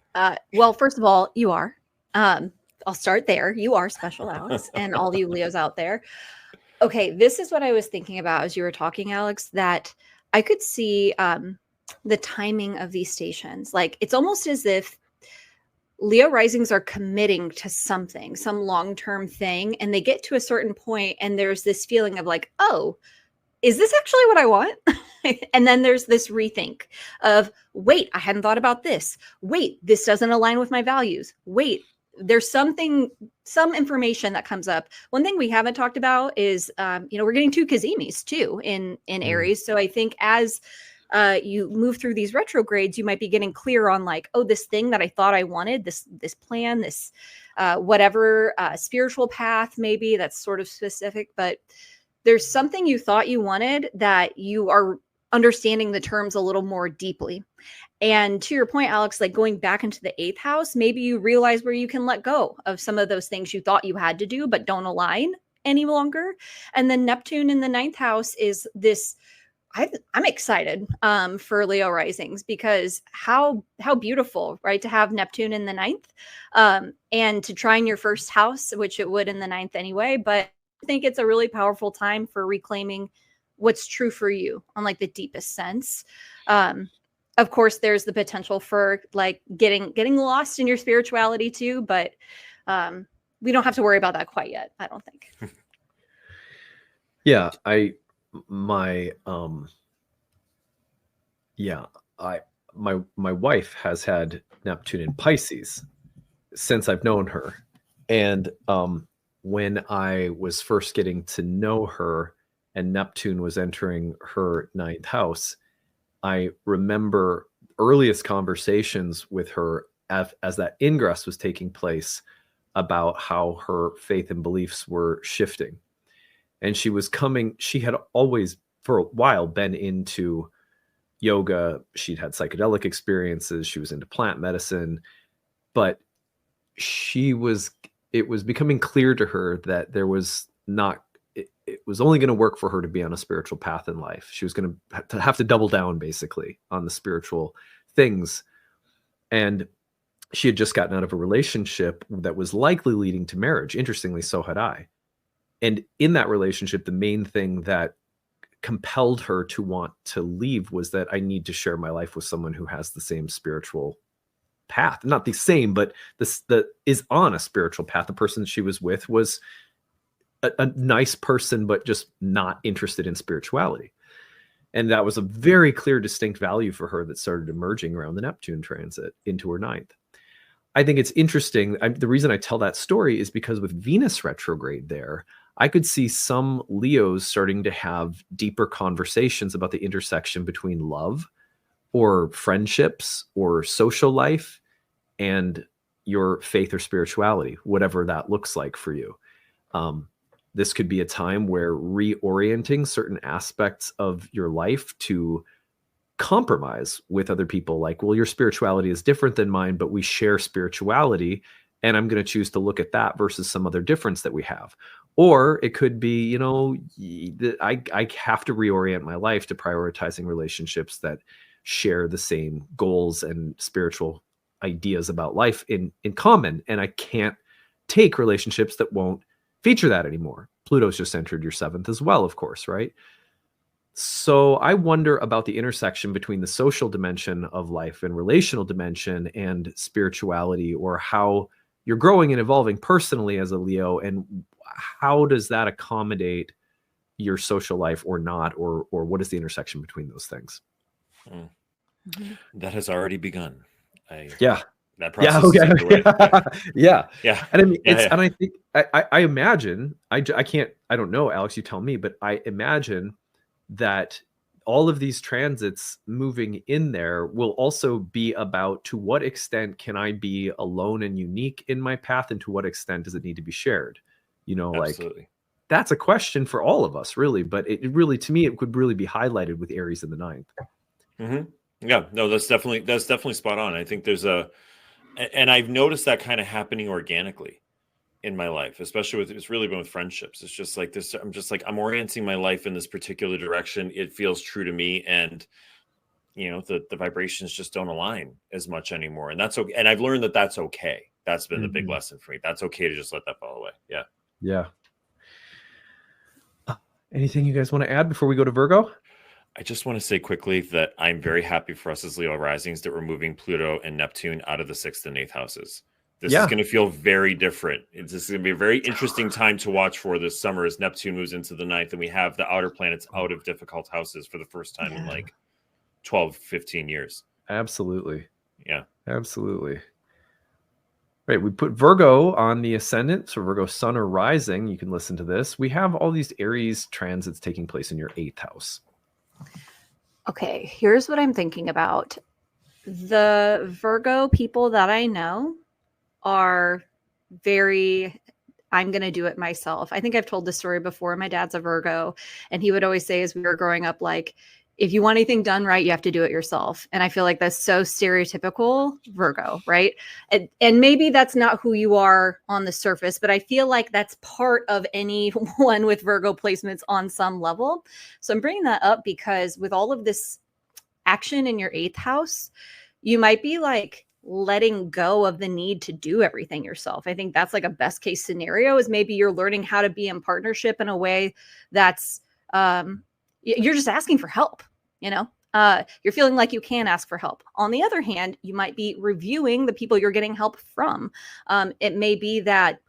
Well, first of all, you are. I'll start there. You are special, Alex, and all you Leos out there. Okay, this is what I was thinking about as you were talking, Alex, that I could see the timing of these stations. Like it's almost as if Leo risings are committing to something, some long-term thing, and they get to a certain point and there's this feeling of like, oh, is this actually what I want? And then there's this rethink of, wait, I hadn't thought about this. Wait, this doesn't align with my values. Wait, there's some information that comes up. One thing we haven't talked about is, we're getting 2 Kazimis too in Aries. So I think as you move through these retrogrades, you might be getting clear on like, oh, this thing that I thought I wanted, this plan, this whatever spiritual path, maybe that's sort of specific, but there's something you thought you wanted that you are understanding the terms a little more deeply. And to your point, Alex, like going back into the 8th house, maybe you realize where you can let go of some of those things you thought you had to do, but don't align any longer. And then Neptune in the 9th house is this. I'm excited for Leo risings, because how beautiful, right, to have Neptune in the 9th and to try in your first house, which it would in the 9th anyway. But I think it's a really powerful time for reclaiming what's true for you on like the deepest sense. Of course, there's the potential for like getting lost in your spirituality too, but we don't have to worry about that quite yet, I don't think. Yeah, my wife has had Neptune in Pisces since I've known her. And when I was first getting to know her and Neptune was entering her 9th house, I remember earliest conversations with her as that ingress was taking place about how her faith and beliefs were shifting. And she had always for a while been into yoga. She'd had psychedelic experiences. She was into plant medicine, but it was becoming clear to her that there was not, it was only going to work for her to be on a spiritual path in life. She was going to have to double down basically on the spiritual things. And she had just gotten out of a relationship that was likely leading to marriage. Interestingly, so had I. And in that relationship, the main thing that compelled her to want to leave was that I need to share my life with someone who has the same spiritual path. Not the same, but that is on a spiritual path. The person she was with was a nice person, but just not interested in spirituality. And that was a very clear, distinct value for her that started emerging around the Neptune transit into her 9th. I think it's interesting. The reason I tell that story is because with Venus retrograde there, I could see some Leos starting to have deeper conversations about the intersection between love or friendships or social life and your faith or spirituality, whatever that looks like for you. This could be a time where reorienting certain aspects of your life to compromise with other people. Like, well, your spirituality is different than mine, but we share spirituality, and I'm going to choose to look at that versus some other difference that we have. Or it could be, I have to reorient my life to prioritizing relationships that share the same goals and spiritual ideas about life in common. And I can't take relationships that won't feature that anymore. Pluto's just entered your 7th as well, of course, right? So I wonder about the intersection between the social dimension of life and relational dimension and spirituality, or how you're growing and evolving personally as a Leo, and how does that accommodate your social life or not, or what is the intersection between those things? That has already begun. That process. Yeah. Okay. Yeah. And I mean, and I think I imagine I can't. I don't know, Alex. You tell me. But I imagine that all of these transits moving in there will also be about, to what extent can I be alone and unique in my path, and to what extent does it need to be shared? Absolutely. Like, that's a question for all of us, really. But it really, to me, it could really be highlighted with Aries in the 9th. Mm-hmm. Yeah, no, that's definitely spot on. I think and I've noticed that kind of happening organically in my life, especially it's really been with friendships. It's just like this. I'm orienting my life in this particular direction. It feels true to me. And, the vibrations just don't align as much anymore. And that's okay. And I've learned that that's okay. That's been the big lesson for me. That's okay to just let that fall away. Yeah. Yeah. Anything you guys want to add before we go to Virgo? I just want to say quickly that I'm very happy for us as Leo risings that we're moving Pluto and Neptune out of the 6th and 8th houses. This is going to feel very different. This is going to be a very interesting time to watch for this summer as Neptune moves into the 9th, and we have the outer planets out of difficult houses for the first time in like 12, 15 years. Absolutely. Yeah. Absolutely. Right. We put Virgo on the ascendant. So Virgo sun or rising, you can listen to this. We have all these Aries transits taking place in your 8th house. Okay, here's what I'm thinking about. The Virgo people that I know are very, I'm going to do it myself. I think I've told this story before. My dad's a Virgo, and he would always say as we were growing up, like, if you want anything done right, you have to do it yourself. And I feel like that's so stereotypical Virgo, right? And maybe that's not who you are on the surface, but I feel like that's part of anyone with Virgo placements on some level. So I'm bringing that up because with all of this action in your 8th house, you might be like letting go of the need to do everything yourself. I think that's like a best case scenario, is maybe you're learning how to be in partnership in a way that's you're just asking for help, you know? You're feeling like you can ask for help. On the other hand, you might be reviewing the people you're getting help from. It may be that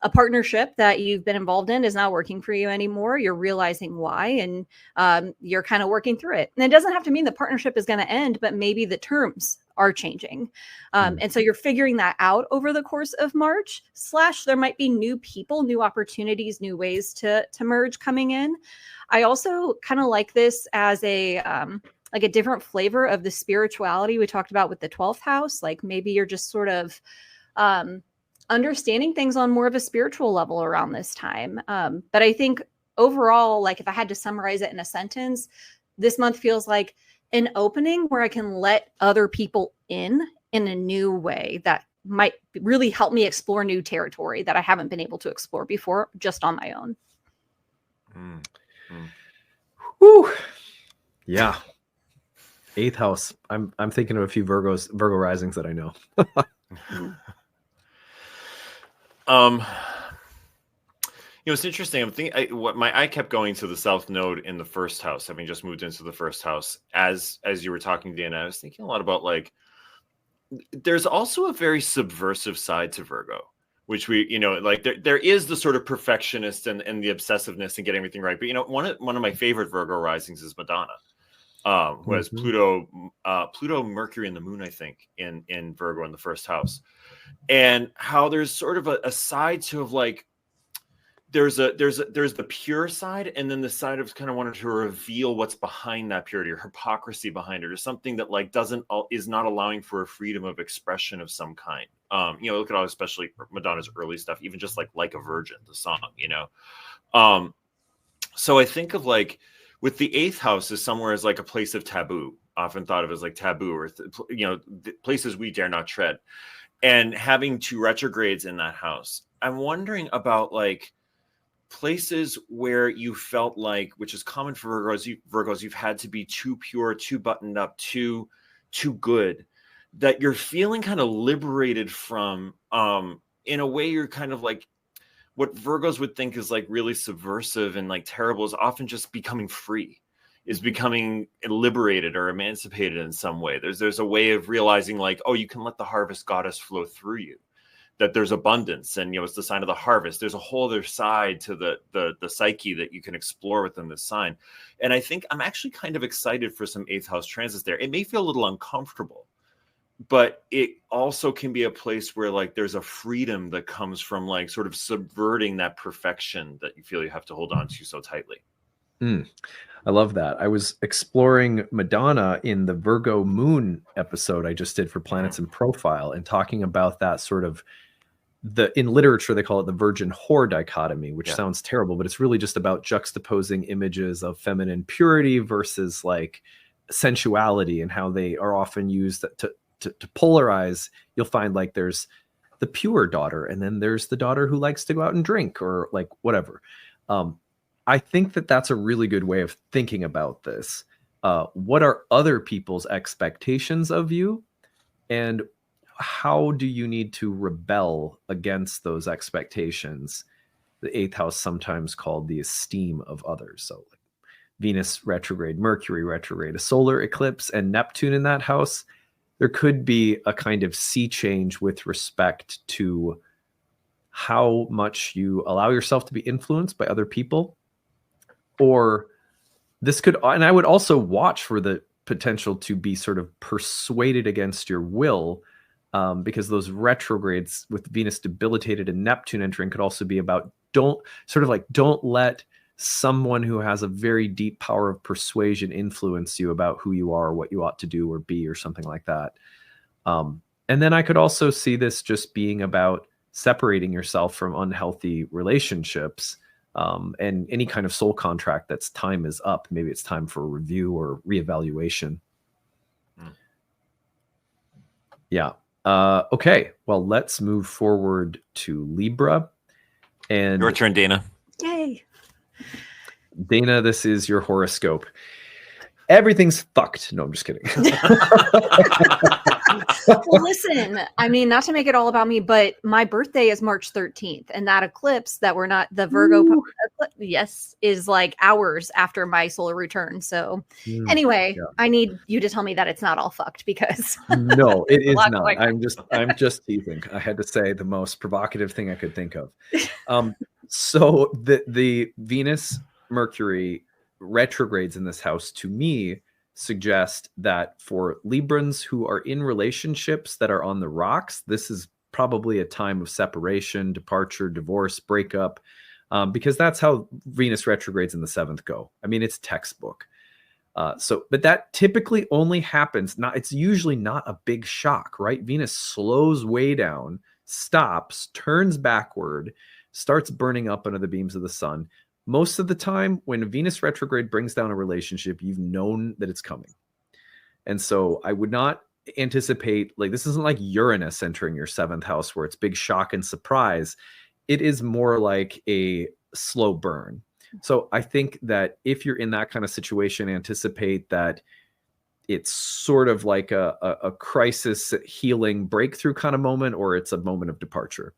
a partnership that you've been involved in is not working for you anymore. You're realizing why, and you're kind of working through it. And it doesn't have to mean the partnership is going to end, but maybe the terms are changing. And so you're figuring that out over the course of March. / there might be new people, new opportunities, new ways to merge coming in. I also kind of like this as a like a different flavor of the spirituality we talked about with the 12th house. Like maybe you're just sort of understanding things on more of a spiritual level around this time. But I think overall, like if I had to summarize it in a sentence, this month feels like an opening where I can let other people in a new way that might really help me explore new territory that I haven't been able to explore before just on my own. Whew. Yeah. 8th house. I'm thinking of a few Virgo risings that I know. It's interesting. I'm thinking what my eye kept going to the south node in the 1st house, having just moved into the 1st house. As you were talking, Dana, I was thinking a lot about like there's also a very subversive side to Virgo, which we, like there is the sort of perfectionist and the obsessiveness and getting everything right. But one of my favorite Virgo risings is Madonna, who has Pluto, Mercury, and the Moon, I think, in Virgo in the 1st house, and how there's sort of a side to of like there's the pure side, and then the side of kind of wanting to reveal what's behind that purity or hypocrisy behind it, or something that like is not allowing for a freedom of expression of some kind. Look at all, especially Madonna's early stuff, even just like a Virgin, the song, So I think of like with the 8th house as somewhere as like a place of taboo, often thought of as like taboo, or the places we dare not tread, and having 2 retrogrades in that house. I'm wondering about like places where you felt like, which is common for Virgos, you've had to be too pure, too buttoned up, too good, that you're feeling kind of liberated from, in a way you're kind of like, what Virgos would think is like really subversive and like terrible is often just becoming free, is becoming liberated or emancipated in some way. There's a way of realizing like, oh, you can let the harvest goddess flow through you, that there's abundance, and it's the sign of the harvest. There's a whole other side to the psyche that you can explore within this sign. And I think I'm actually kind of excited for some 8th house transits there. It may feel a little uncomfortable, but it also can be a place where like there's a freedom that comes from like sort of subverting that perfection that you feel you have to hold on to so tightly. I love that. I was exploring Madonna in the Virgo Moon episode I just did for Planets in Profile, and talking about that sort of in literature, they call it the virgin whore dichotomy, which sounds terrible, but it's really just about juxtaposing images of feminine purity versus like sensuality, and how they are often used to polarize. You'll find like there's the pure daughter, and then there's the daughter who likes to go out and drink, or like whatever. I think that that's a really good way of thinking about this. What are other people's expectations of you, and how do you need to rebel against those expectations? The 8th house, sometimes called the esteem of others. So like Venus retrograde, Mercury retrograde, a solar eclipse, and Neptune in that house, there could be a kind of sea change with respect to how much you allow yourself to be influenced by other people. Or this could, and I would also watch for the potential to be sort of persuaded against your will, because those retrogrades with Venus debilitated and Neptune entering could also be about don't let someone who has a very deep power of persuasion influence you about who you are, or what you ought to do or be, or something like that. And then I could also see this just being about separating yourself from unhealthy relationships, And any kind of soul contract that's time is up. Maybe it's time for a review or reevaluation. Yeah. Okay. Well, let's move forward to Libra. And your turn, Dana. Yay. Dana, this is your horoscope. Everything's fucked. No, I'm just kidding. Well, listen, I mean, not to make it all about me, but my birthday is March 13th, and that eclipse that we're not the Virgo, yes, is like hours after my solar return. So anyway, I need you to tell me that it's not all fucked, because no, it is not. I'm just teasing. I had to say the most provocative thing I could think of. So the Venus Mercury retrogrades in this house, to me, suggest that for Librans who are in relationships that are on the rocks, this is probably a time of separation, departure, divorce, breakup, because that's how Venus retrogrades in the 7th go. I mean, it's textbook. But that typically only happens, it's usually not a big shock, right? Venus slows way down, stops, turns backward, starts burning up under the beams of the sun. Most of the time, when Venus retrograde brings down a relationship, you've known that it's coming. And so I would not anticipate, like, this isn't like Uranus entering your 7th house where it's big shock and surprise. It is more like a slow burn. So I think that if you're in that kind of situation, anticipate that it's sort of like a crisis healing breakthrough kind of moment, or it's a moment of departure.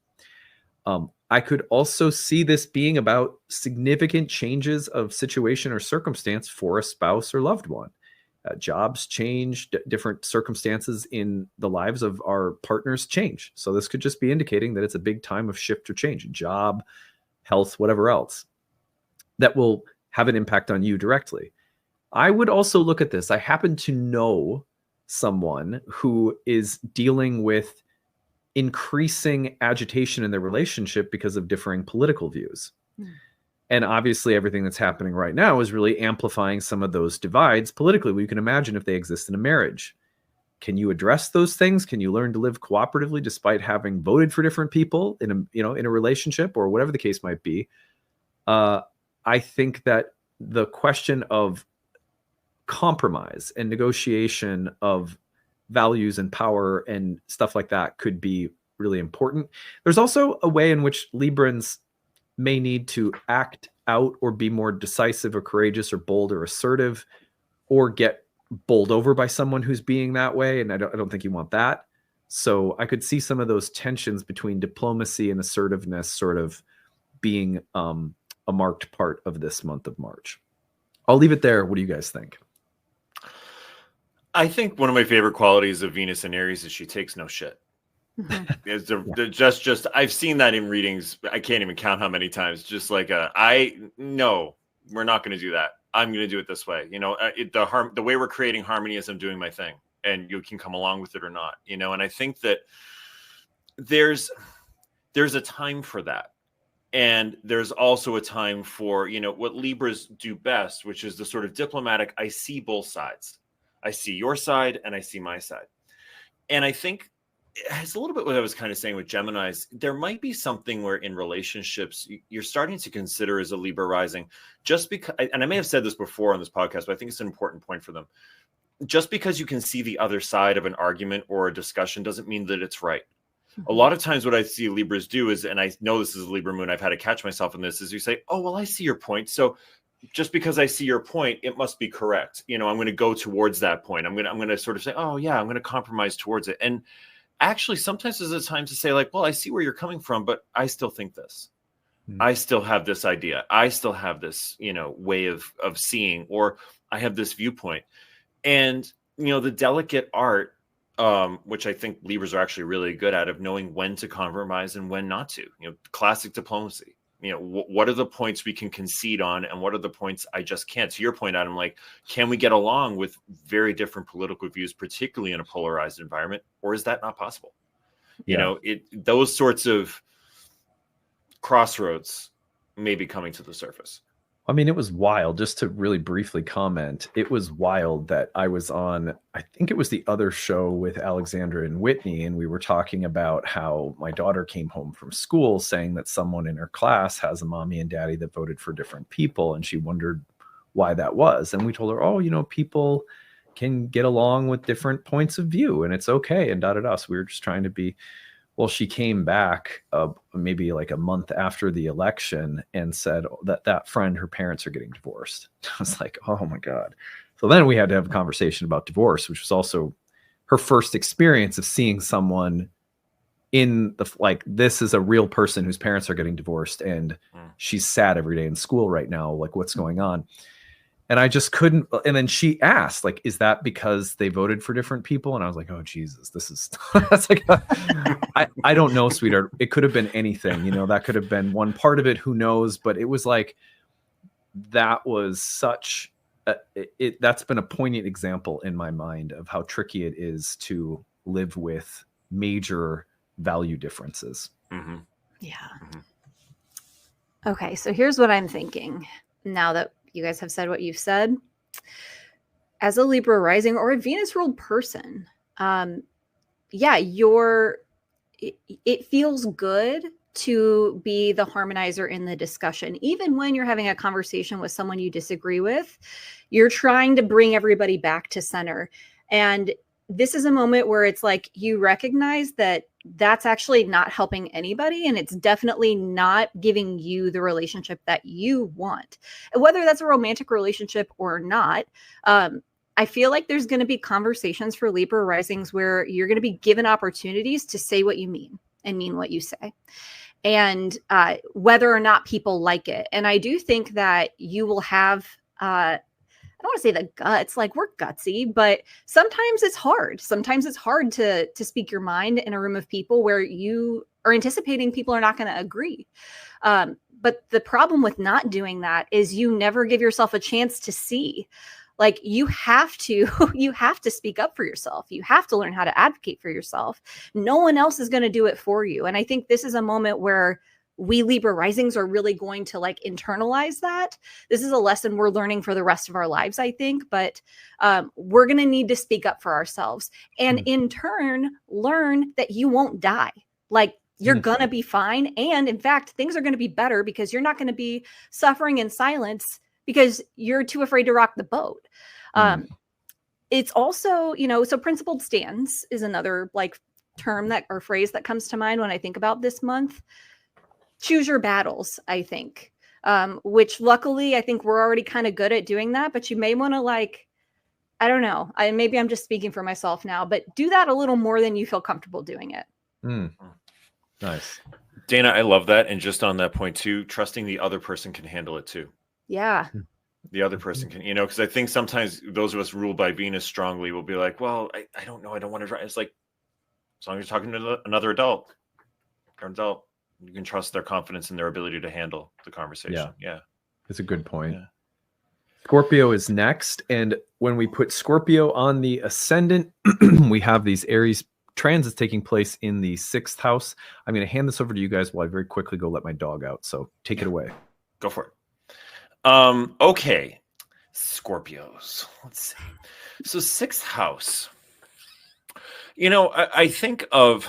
I could also see this being about significant changes of situation or circumstance for a spouse or loved one. Jobs change, different circumstances in the lives of our partners change. So this could just be indicating that it's a big time of shift or change, job, health, whatever else, that will have an impact on you directly. I would also look at this. I happen to know someone who is dealing with increasing agitation in their relationship because of differing political views. And obviously everything that's happening right now is really amplifying some of those divides politically. We can imagine if they exist in a marriage. Can you address those things? Can you learn to live cooperatively despite having voted for different people in a relationship, or whatever the case might be? I think that the question of compromise and negotiation of values and power and stuff like that could be really important. There's also a way in which Librans may need to act out or be more decisive or courageous or bold or assertive, or get bowled over by someone who's being that way. And I don't think you want that. So I could see some of those tensions between diplomacy and assertiveness sort of being a marked part of this month of March. I'll leave it there. What do you guys think? I think one of my favorite qualities of Venus and Aries is she takes no shit. Just I've seen that in readings. I can't even count how many times. Just like no, we're not going to do that. I'm going to do it this way. The way we're creating harmony is I'm doing my thing, and you can come along with it or not. And I think that there's a time for that. And there's also a time for, what Libras do best, which is the sort of diplomatic, I see both sides. I see your side and I see my side. And I think it's a little bit what I was kind of saying with Geminis. There might be something where in relationships, you're starting to consider as a Libra rising, just because, and I may have said this before on this podcast, but I think it's an important point for them. Just because you can see the other side of an argument or a discussion doesn't mean that it's right. A lot of times what I see Libras do is, and I know this is a Libra moon, I've had to catch myself in this, is you say, oh, well, I see your point. So just because I see your point, it must be correct. I'm going to go towards that point. I'm going to sort of say, oh yeah, I'm going to compromise towards it. And actually sometimes there's a time to say, like, well, I see where you're coming from, but I still think this. I still have this idea. I still have this, way of seeing, or I have this viewpoint. And, the delicate art, which I think Libras are actually really good at, of knowing when to compromise and when not to. Classic diplomacy. What are the points we can concede on, and what are the points I just can't? To your point, Adam, like, can we get along with very different political views, particularly in a polarized environment, or is that not possible? Those sorts of crossroads may be coming to the surface. I mean, it was wild. Just to really briefly comment, it was wild that I was on, I think it was the other show with Alexandra and Whitney, and we were talking about how my daughter came home from school saying that someone in her class has a mommy and daddy that voted for different people, and she wondered why that was. And we told her, oh, you know, people can get along with different points of view, and it's okay, and da da da. So we were just trying to be. Well, she came back maybe like a month after the election and said that friend, her parents are getting divorced. I was like, oh my God. So then we had to have a conversation about divorce, which was also her first experience of seeing someone in the, like, this is a real person whose parents are getting divorced and she's sad every day in school right now. Like, what's going on? And I just couldn't. And then she asked, like, is that because they voted for different people? And I was like, oh, Jesus, this is, that's like, I don't know, sweetheart. It could have been anything, you know, that could have been one part of it. Who knows? But it was like, that was such, that's been a poignant example in my mind of how tricky it is to live with major value differences. Mm-hmm. Yeah. Mm-hmm. Okay. So here's what I'm thinking now that you guys have said what you've said. As a Libra rising or a Venus ruled person, yeah, it feels good to be the harmonizer in the discussion. Even when you're having a conversation with someone you disagree with, you're trying to bring everybody back to center. And this is a moment where it's like you recognize that that's actually not helping anybody, and it's definitely not giving you the relationship that you want. And whether that's a romantic relationship or not, I feel like there's going to be conversations for Libra risings where you're going to be given opportunities to say what you mean and mean what you say, and whether or not people like it. And I do think that you will have I don't want to say the guts, like we're gutsy, but sometimes it's hard. Sometimes it's hard to speak your mind in a room of people where you are anticipating people are not going to agree. But the problem with not doing that is you never give yourself a chance to see. Like you have to speak up for yourself. You have to learn how to advocate for yourself. No one else is going to do it for you. And I think this is a moment where we Libra risings are really going to like internalize that. This is a lesson we're learning for the rest of our lives, I think, but we're going to need to speak up for ourselves and in turn learn that you won't die. Like you're going to be fine. And in fact, things are going to be better because you're not going to be suffering in silence because you're too afraid to rock the boat. It's also, you know, so principled stance is another like term that or phrase that comes to mind when I think about this month. Choose your battles, I think, which luckily I think we're already kind of good at doing that. But you may want to like, I don't know, maybe I'm just speaking for myself now, but do that a little more than you feel comfortable doing it. Nice. Dana, I love that. And just on that point too, trusting the other person can handle it too. Yeah. The other person can, you know, because I think sometimes those of us ruled by Venus strongly will be like, well, I don't know. I don't want to try. It's like, as long as you're talking to another adult, you're an adult. You can trust their confidence and their ability to handle the conversation. Yeah. It's a good point. Yeah. Scorpio is next. And when we put Scorpio on the ascendant, we have these Aries transits taking place in the 6th house. I'm going to hand this over to you guys while I very quickly go let my dog out. So take it away. Go for it. Okay. Scorpios. Let's see. So 6th house. You know, I think of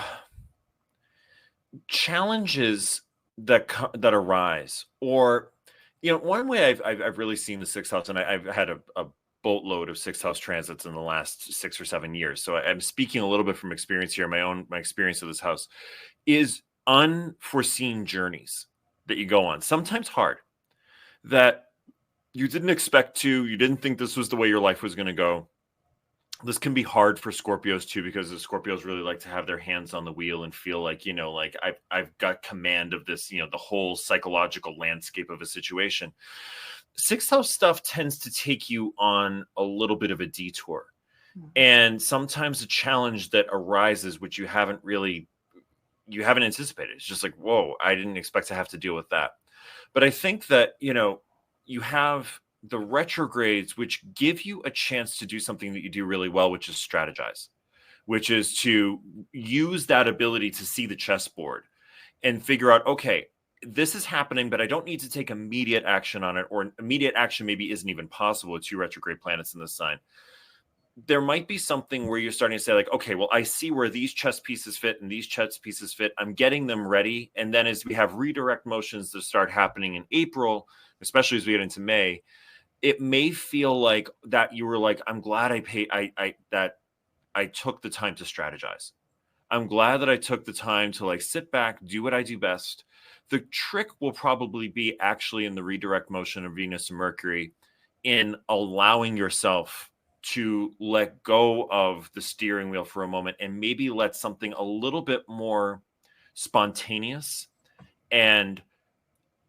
challenges that arise, or you know, one way I've really seen the 6th house, and I've had a boatload of 6th house transits in the last 6 or 7 years. So I'm speaking a little bit from experience here. My experience of this house is unforeseen journeys that you go on, sometimes hard, that you didn't expect to. You didn't think this was the way your life was going to go. This can be hard for Scorpios too, because the Scorpios really like to have their hands on the wheel and feel like, you know, like I've got command of this, you know, the whole psychological landscape of a situation. 6th house stuff tends to take you on a little bit of a detour, and sometimes a challenge that arises, which you haven't anticipated. It's just like, whoa, I didn't expect to have to deal with that. But I think that, you know, you have the retrogrades, which give you a chance to do something that you do really well, which is strategize, which is to use that ability to see the chessboard and figure out, okay, this is happening, but I don't need to take immediate action on it, or immediate action maybe isn't even possible with 2 retrograde planets in this sign. There might be something where you're starting to say like, okay, well, I see where these chess pieces fit and these chess pieces fit. I'm getting them ready. And then as we have redirect motions that start happening in April, especially as we get into May, it may feel like that you were like, I'm glad that I took the time to strategize. I'm glad that I took the time to like sit back, do what I do best. The trick will probably be actually in the redirect motion of Venus and Mercury, in allowing yourself to let go of the steering wheel for a moment and maybe let something a little bit more spontaneous and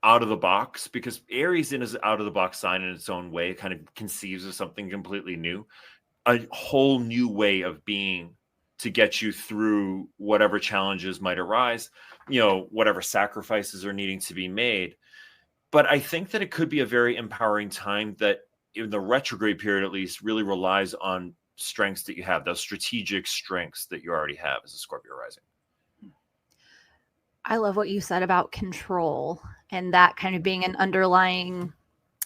out of the box, because Aries is out of the box sign in its own way. It kind of conceives of something completely new, a whole new way of being to get you through whatever challenges might arise, whatever sacrifices are needing to be made. But I think that it could be a very empowering time that, in the retrograde period at least, really relies on strengths that you have, those strategic strengths that you already have as a Scorpio rising. I love what you said about control and that kind of being an underlying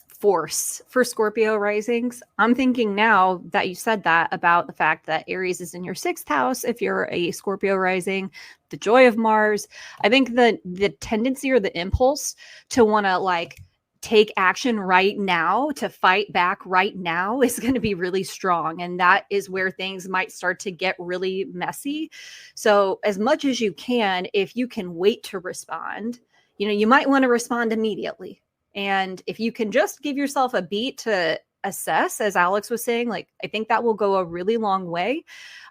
force for Scorpio risings. I'm thinking now that you said that about the fact that Aries is in your 6th house. If you're a Scorpio rising, the joy of Mars, I think that the tendency or the impulse to want to like take action right now, to fight back right now, is going to be really strong. And that is where things might start to get really messy. So as much as you can, if you can wait to respond, you might want to respond immediately. And if you can just give yourself a beat to assess, as Alex was saying, like, I think that will go a really long way,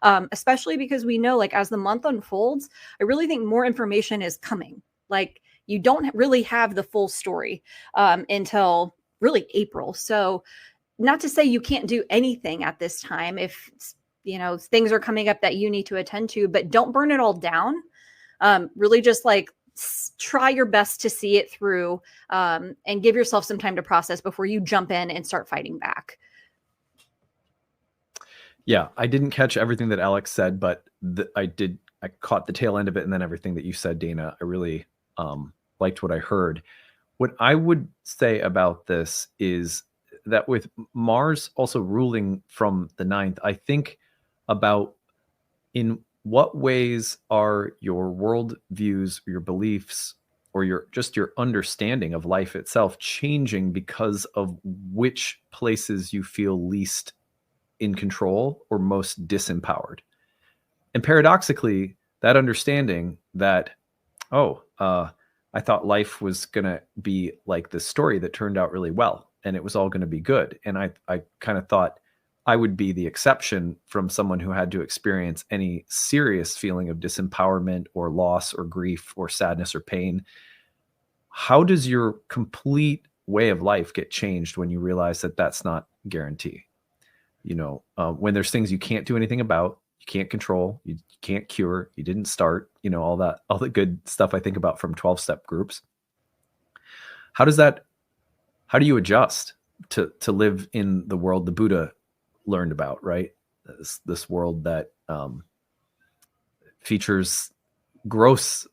especially because we know, like, as the month unfolds, I really think more information is coming. Like, you don't really have the full story until really April. So not to say you can't do anything at this time if, things are coming up that you need to attend to, but don't burn it all down. Really just like try your best to see it through and give yourself some time to process before you jump in and start fighting back. Yeah, I didn't catch everything that Alex said, but I caught the tail end of it, and then everything that you said, Dana. I really liked what I heard. What I would say about this is that with Mars also ruling from the 9th, I think about in what ways are your world views, your beliefs, or your understanding of life itself changing because of which places you feel least in control or most disempowered. And paradoxically, that understanding that, I thought life was going to be like this story that turned out really well, and it was all going to be good. And I kind of thought I would be the exception from someone who had to experience any serious feeling of disempowerment or loss or grief or sadness or pain. How does your complete way of life get changed when you realize that that's not guarantee? When there's things you can't do anything about, you can't control, you can't cure, you didn't start, all the good stuff I think about from 12-step groups. How do you adjust to live in the world the Buddha learned about, right? This world that features gross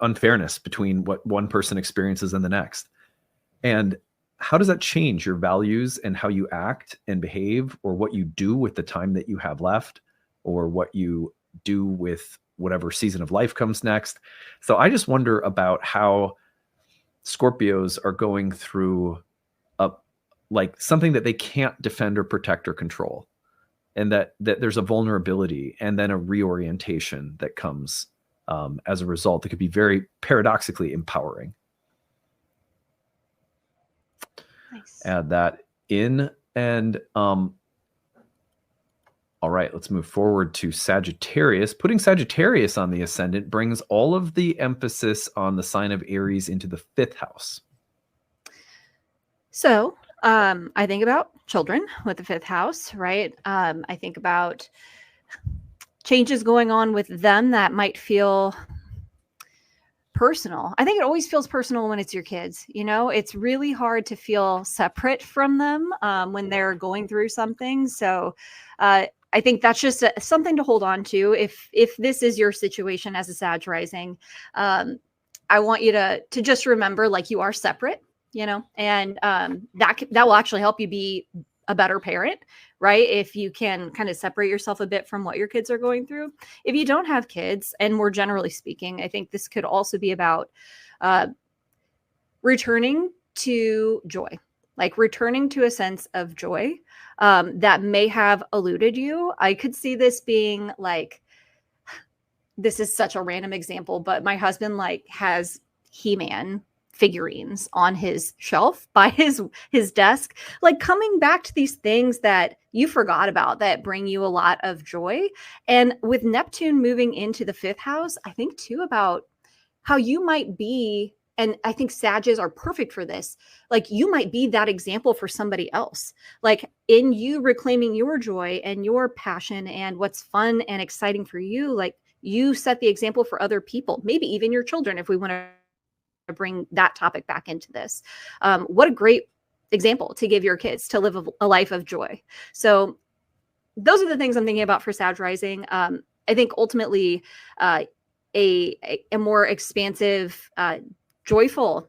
unfairness between what one person experiences and the next. And how does that change your values and how you act and behave, or what you do with the time that you have left, or what you do with whatever season of life comes next? So I just wonder about how Scorpios are going through like something that they can't defend or protect or control, and that there's a vulnerability and then a reorientation that comes as a result that could be very paradoxically empowering. Nice. Add that in. And all right, let's move forward to Sagittarius. Putting Sagittarius on the ascendant brings all of the emphasis on the sign of Aries into the 5th house. So I think about children with the 5th house, right? I think about changes going on with them that might feel personal. I think it always feels personal when it's your kids. It's really hard to feel separate from them when they're going through something. So I think that's just something to hold on to. If this is your situation as a Sag rising, I want you to just remember, like, you are separate, you know, and that will actually help you be a better parent, right? If you can kind of separate yourself a bit from what your kids are going through. If you don't have kids, and more generally speaking, I think this could also be about returning to joy, like returning to a sense of joy that may have eluded you. I could see this being like, this is such a random example, but my husband like has He-Man figurines on his shelf by his desk, like coming back to these things that you forgot about that bring you a lot of joy. And with Neptune moving into the 5th house, I think too about how you might be, and I think Sages are perfect for this, like you might be that example for somebody else, like in you reclaiming your joy and your passion and what's fun and exciting for you. Like you set the example for other people, maybe even your children, if we want to bring that topic back into this. What a great example to give your kids to live a life of joy. So those are the things I'm thinking about for Sag rising. I think ultimately a more expansive, joyful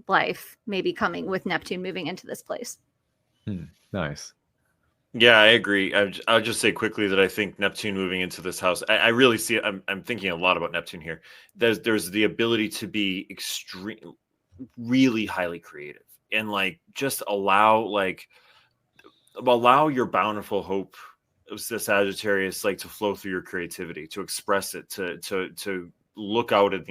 life may be coming with Neptune moving into this place. Nice. Yeah, I agree. I'll just say quickly that I think Neptune moving into this house, I really see it. I'm thinking a lot about Neptune here. There's the ability to be really highly creative and like just allow your bountiful hope of the Sagittarius like to flow through your creativity, to express it, to look out at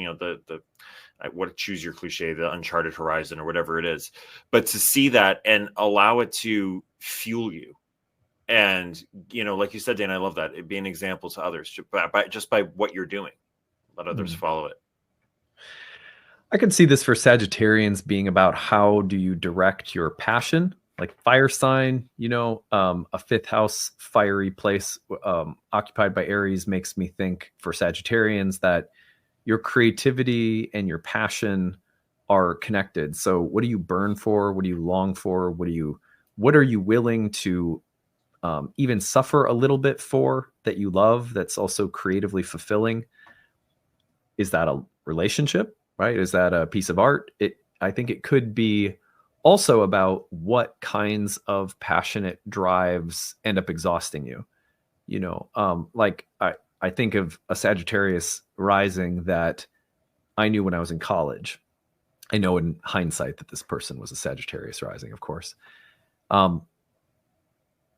choose your cliche, the uncharted horizon or whatever it is, but to see that and allow it to fuel you. And, like you said, Dan, I love that. It'd be an example to others just by what you're doing. Let others follow it. I can see this for Sagittarians being about how do you direct your passion, like fire sign, a 5th house fiery place occupied by Aries makes me think for Sagittarians that your creativity and your passion are connected. So what do you burn for? What do you long for? What are you willing to even suffer a little bit for that you love, that's also creatively fulfilling? Is that a relationship, right? Is that a piece of art? I think it could be also about what kinds of passionate drives end up exhausting you. I think of a Sagittarius rising that I knew when I was in college. I know in hindsight that this person was a Sagittarius rising, of course.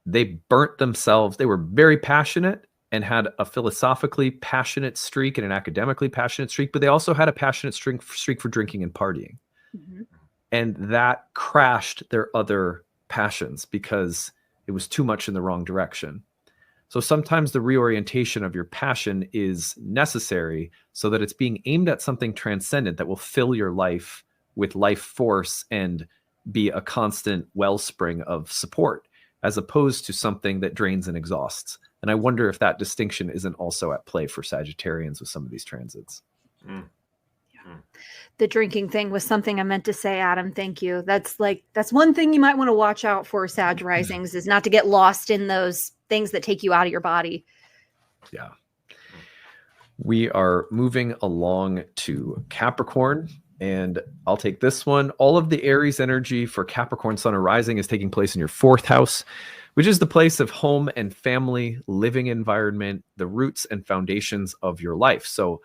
They burnt themselves. They were very passionate and had a philosophically passionate streak and an academically passionate streak, but they also had a passionate streak for drinking and partying. Mm-hmm. And that crashed their other passions because it was too much in the wrong direction. So sometimes the reorientation of your passion is necessary so that it's being aimed at something transcendent that will fill your life with life force and be a constant wellspring of support, as opposed to something that drains and exhausts. And I wonder if that distinction isn't also at play for Sagittarians with some of these transits. Yeah. The drinking thing was something I meant to say, Adam. Thank you. That's one thing you might want to watch out for, Sag risings, is not to get lost in those things that take you out of your body. Yeah. We are moving along to Capricorn, and I'll take this one. All of the Aries energy for Capricorn Sun or Rising is taking place in your 4th house, which is the place of home and family, living environment, the roots and foundations of your life. So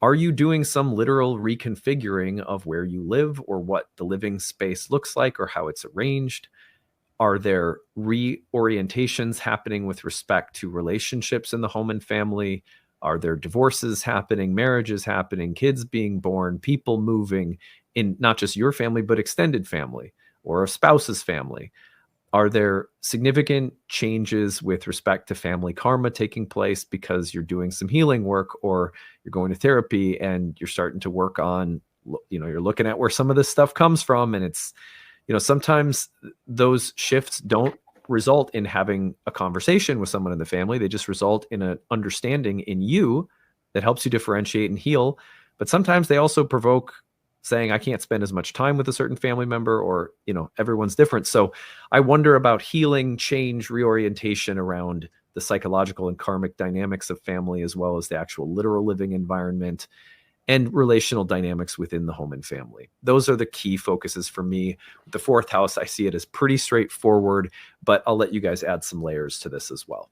are you doing some literal reconfiguring of where you live or what the living space looks like or how it's arranged? Are there reorientations happening with respect to relationships in the home and family? Are there divorces happening, marriages happening, kids being born, people moving in not just your family, but extended family or a spouse's family? Are there significant changes with respect to family karma taking place because you're doing some healing work or you're going to therapy and you're starting to work on, you're looking at where some of this stuff comes from, and it's, sometimes those shifts don't result in having a conversation with someone in the family. They just result in an understanding in you that helps you differentiate and heal. But sometimes they also provoke saying, I can't spend as much time with a certain family member, or, everyone's different. So I wonder about healing, change, reorientation around the psychological and karmic dynamics of family, as well as the actual literal living environment. and relational dynamics within the home and family. Those are the key focuses for me. The fourth house, I see it as pretty straightforward, but I'll let you guys add some layers to this as well.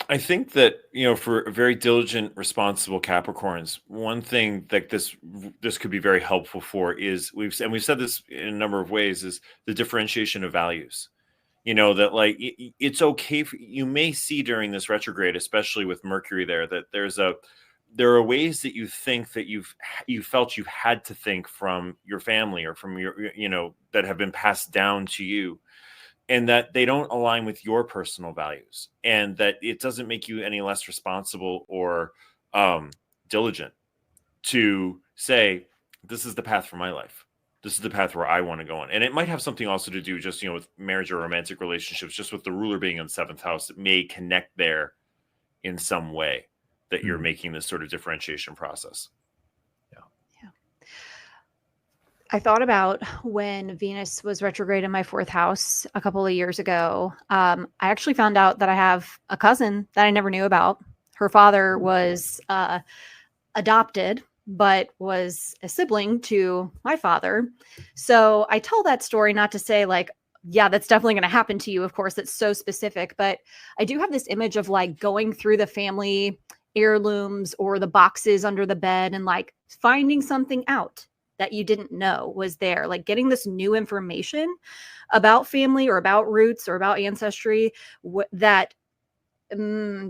I think that, for very diligent, responsible Capricorns, one thing that this could be very helpful for is we've said this in a number of ways, is the differentiation of values. That like it's okay you may see during this retrograde, especially with Mercury there, that there are ways that you think that you felt you've had to think from your family or from your that have been passed down to you, and that they don't align with your personal values, and that it doesn't make you any less responsible or diligent to say, this is the path for my life. This is the path where I want to go on. And it might have something also to do just, with marriage or romantic relationships, just with the ruler being in the seventh house, it may connect there in some way that you're making this sort of differentiation process. Yeah. I thought about when Venus was retrograde in my fourth house a couple of years ago. I actually found out that I have a cousin that I never knew about. Her father was adopted, but was a sibling to my father. So I tell that story not to say like, yeah, that's definitely going to happen to you. Of course, it's so specific, but I do have this image of like going through the family heirlooms or the boxes under the bed and like finding something out that you didn't know was there, like getting this new information about family or about roots or about ancestry that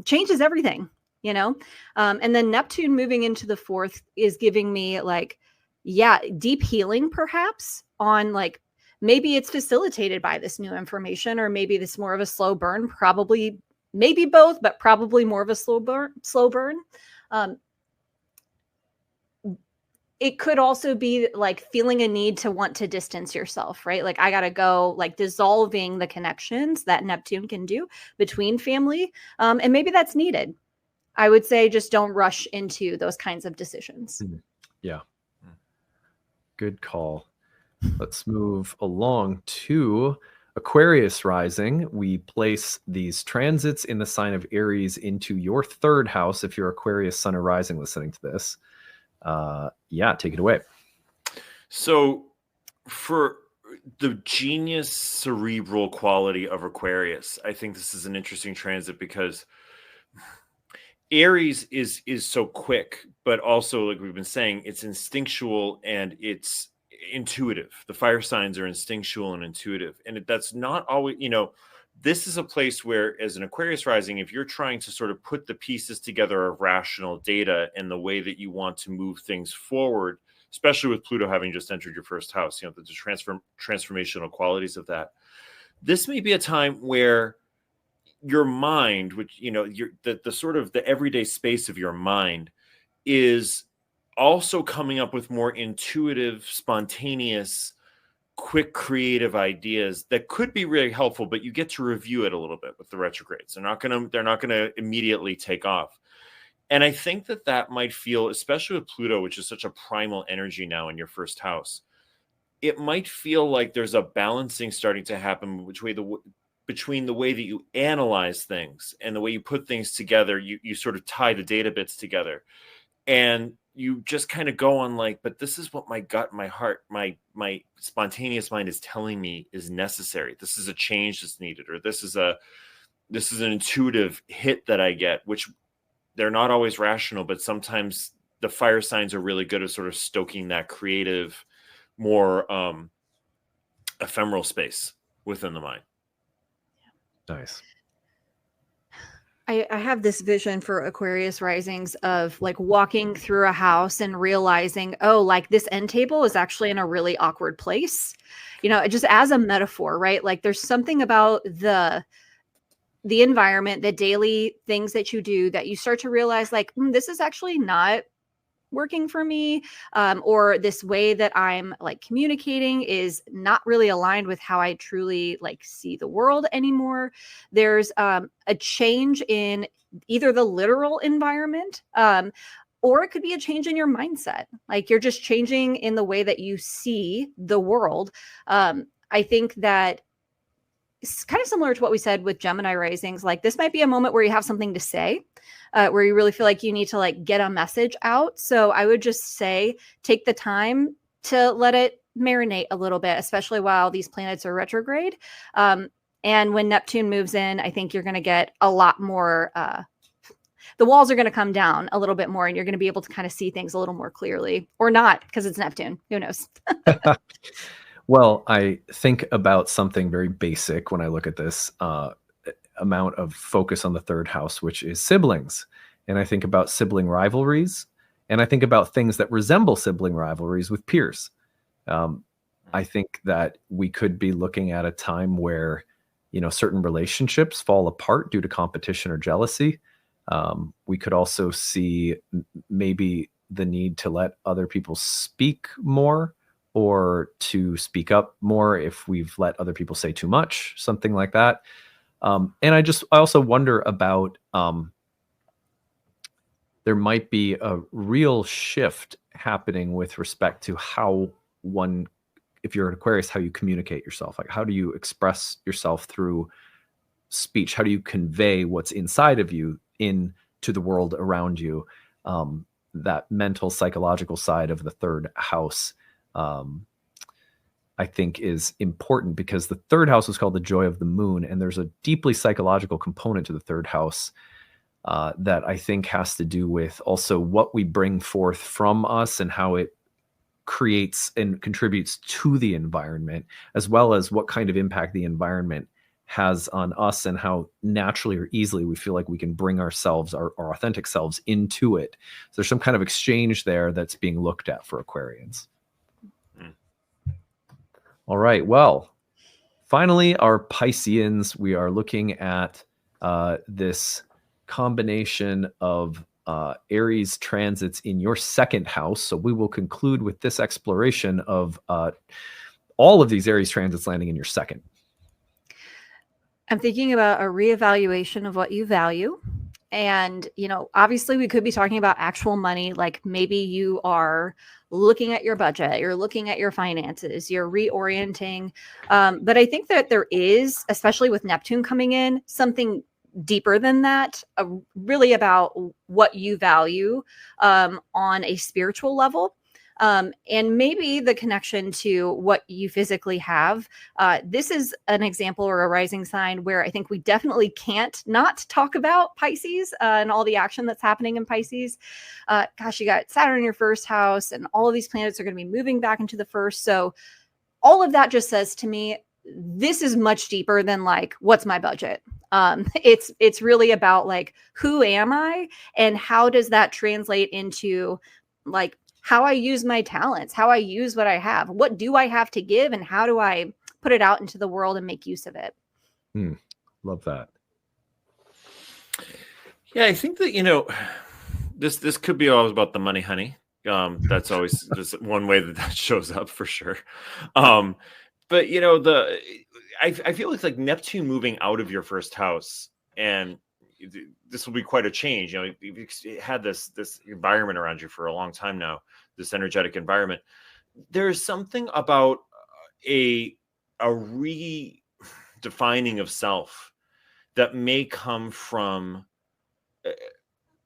changes everything. And then Neptune moving into the fourth is giving me like, deep healing perhaps on like, maybe it's facilitated by this new information, or maybe this more of a slow burn, probably, maybe both, but probably more of a slow burn. It could also be like feeling a need to want to distance yourself, right? Like I got to go, like dissolving the connections that Neptune can do between family. And maybe that's needed. I would say just don't rush into those kinds of decisions. Yeah. Good call. Let's move along to Aquarius rising. We place these transits in the sign of Aries into your third house. If you're Aquarius sun or rising listening to this, take it away. So for the genius cerebral quality of Aquarius, I think this is an interesting transit because Aries is so quick, but also, like we've been saying, it's instinctual and it's intuitive. The fire signs are instinctual and intuitive. And that's not always, this is a place where, as an Aquarius rising, if you're trying to sort of put the pieces together of rational data and the way that you want to move things forward, especially with Pluto having just entered your first house, the transformational qualities of that, this may be a time where your mind, which, the sort of the everyday space of your mind is also coming up with more intuitive, spontaneous, quick, creative ideas that could be really helpful, but you get to review it a little bit with the retrogrades. They're not going to immediately take off. And I think that might feel, especially with Pluto, which is such a primal energy now in your first house, it might feel like there's a balancing starting to happen between the way that you analyze things and the way you put things together. You sort of tie the data bits together, and you just kind of go on like, but this is what my gut, my heart, my spontaneous mind is telling me is necessary. This is a change that's needed, or this is an intuitive hit that I get, which they're not always rational, but sometimes the fire signs are really good at sort of stoking that creative, more ephemeral space within the mind. Nice. I have this vision for Aquarius risings of like walking through a house and realizing, oh, like this end table is actually in a really awkward place, just as a metaphor, right? Like there's something about the environment, the daily things that you do that you start to realize like, this is actually not working for me, or this way that I'm like communicating is not really aligned with how I truly like see the world anymore. There's a change in either the literal environment, or it could be a change in your mindset. Like you're just changing in the way that you see the world. I think that it's kind of similar to what we said with Gemini risings. Like this might be a moment where you have something to say, where you really feel like you need to like get a message out. So I would just say, take the time to let it marinate a little bit, especially while these planets are retrograde. And when Neptune moves in, I think you're going to get a lot more, the walls are going to come down a little bit more, and you're going to be able to kind of see things a little more clearly, or not, because it's Neptune. Who knows? Well, I think about something very basic when I look at this amount of focus on the third house, which is siblings. And I think about sibling rivalries, and I think about things that resemble sibling rivalries with peers. I think that we could be looking at a time where, certain relationships fall apart due to competition or jealousy. We could also see maybe the need to let other people speak more, or to speak up more if we've let other people say too much, something like that. And I also wonder about, there might be a real shift happening with respect to how if you're an Aquarius, how you communicate yourself. Like, how do you express yourself through speech? How do you convey what's inside of you into the world around you? That mental, psychological side of the third house, I think, is important, because the third house is called the joy of the moon, and there's a deeply psychological component to the third house that I think has to do with also what we bring forth from us and how it creates and contributes to the environment, as well as what kind of impact the environment has on us, and how naturally or easily we feel like we can bring ourselves, our authentic selves, into it. So there's some kind of exchange there that's being looked at for Aquarians. All right. Well, finally, our Pisceans, we are looking at this combination of Aries transits in your second house. So we will conclude with this exploration of all of these Aries transits landing in your second. I'm thinking about a reevaluation of what you value. And, obviously we could be talking about actual money. Like maybe you are looking at your budget, you're looking at your finances, you're reorienting. But I think that there is, especially with Neptune coming in, something deeper than that, really about what you value on a spiritual level. And maybe the connection to what you physically have. This is an example or a rising sign where I think we definitely can't not talk about Pisces and all the action that's happening in Pisces. Gosh, you got Saturn in your first house, and all of these planets are going to be moving back into the first. So all of that just says to me, this is much deeper than like, what's my budget? It's really about like, who am I, and how does that translate into like how I use my talents, how I use what I have, what do I have to give, and how do I put it out into the world and make use of it? Love that. Yeah, I think that, this could be always about the money, honey. That's always just one way that shows up for sure. But I feel like Neptune moving out of your first house, and this will be quite a change. You've had this environment around you for a long time now, this energetic environment. There's something about a redefining of self that may come from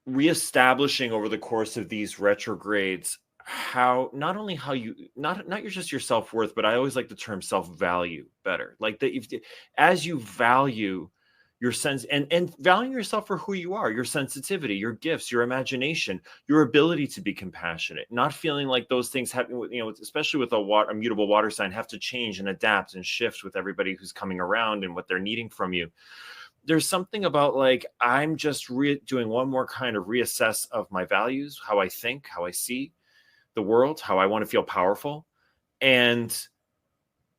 reestablishing over the course of these retrogrades how you not just your self-worth, but I always like the term self-value better. Like that, as you value your sense and valuing yourself for who you are, your sensitivity, your gifts, your imagination, your ability to be compassionate, not feeling like those things have, especially with a mutable water sign, have to change and adapt and shift with everybody who's coming around and what they're needing from you. There's something about like, I'm just doing one more kind of reassess of my values, how I think, how I see the world, how I want to feel powerful. And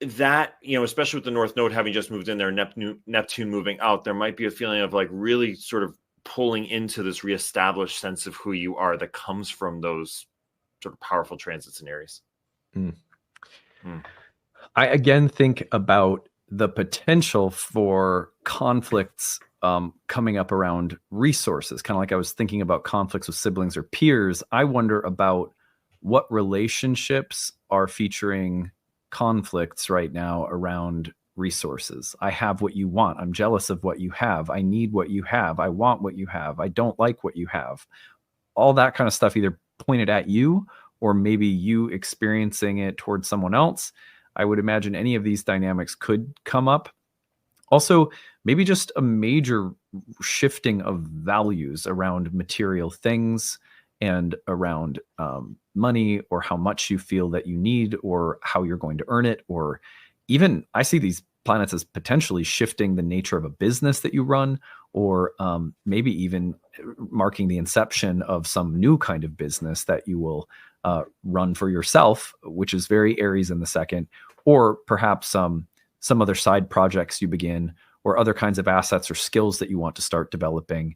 that, especially with the North Node having just moved in there, Neptune moving out, there might be a feeling of like really sort of pulling into this reestablished sense of who you are that comes from those sort of powerful transits in Aries. I again think about the potential for conflicts coming up around resources, kind of like I was thinking about conflicts with siblings or peers. I wonder about what relationships are featuring conflicts right now around resources. I have what you want. I'm jealous of what you have. I need what you have. I want what you have. I don't like what you have. All that kind of stuff either pointed at you or maybe you experiencing it towards someone else. I would imagine any of these dynamics could come up. Also, maybe just a major shifting of values around material things and around money, or how much you feel that you need, or how you're going to earn it, or even I see these planets as potentially shifting the nature of a business that you run, or maybe even marking the inception of some new kind of business that you will run for yourself, which is very Aries in the second, or perhaps some other side projects you begin, or other kinds of assets or skills that you want to start developing,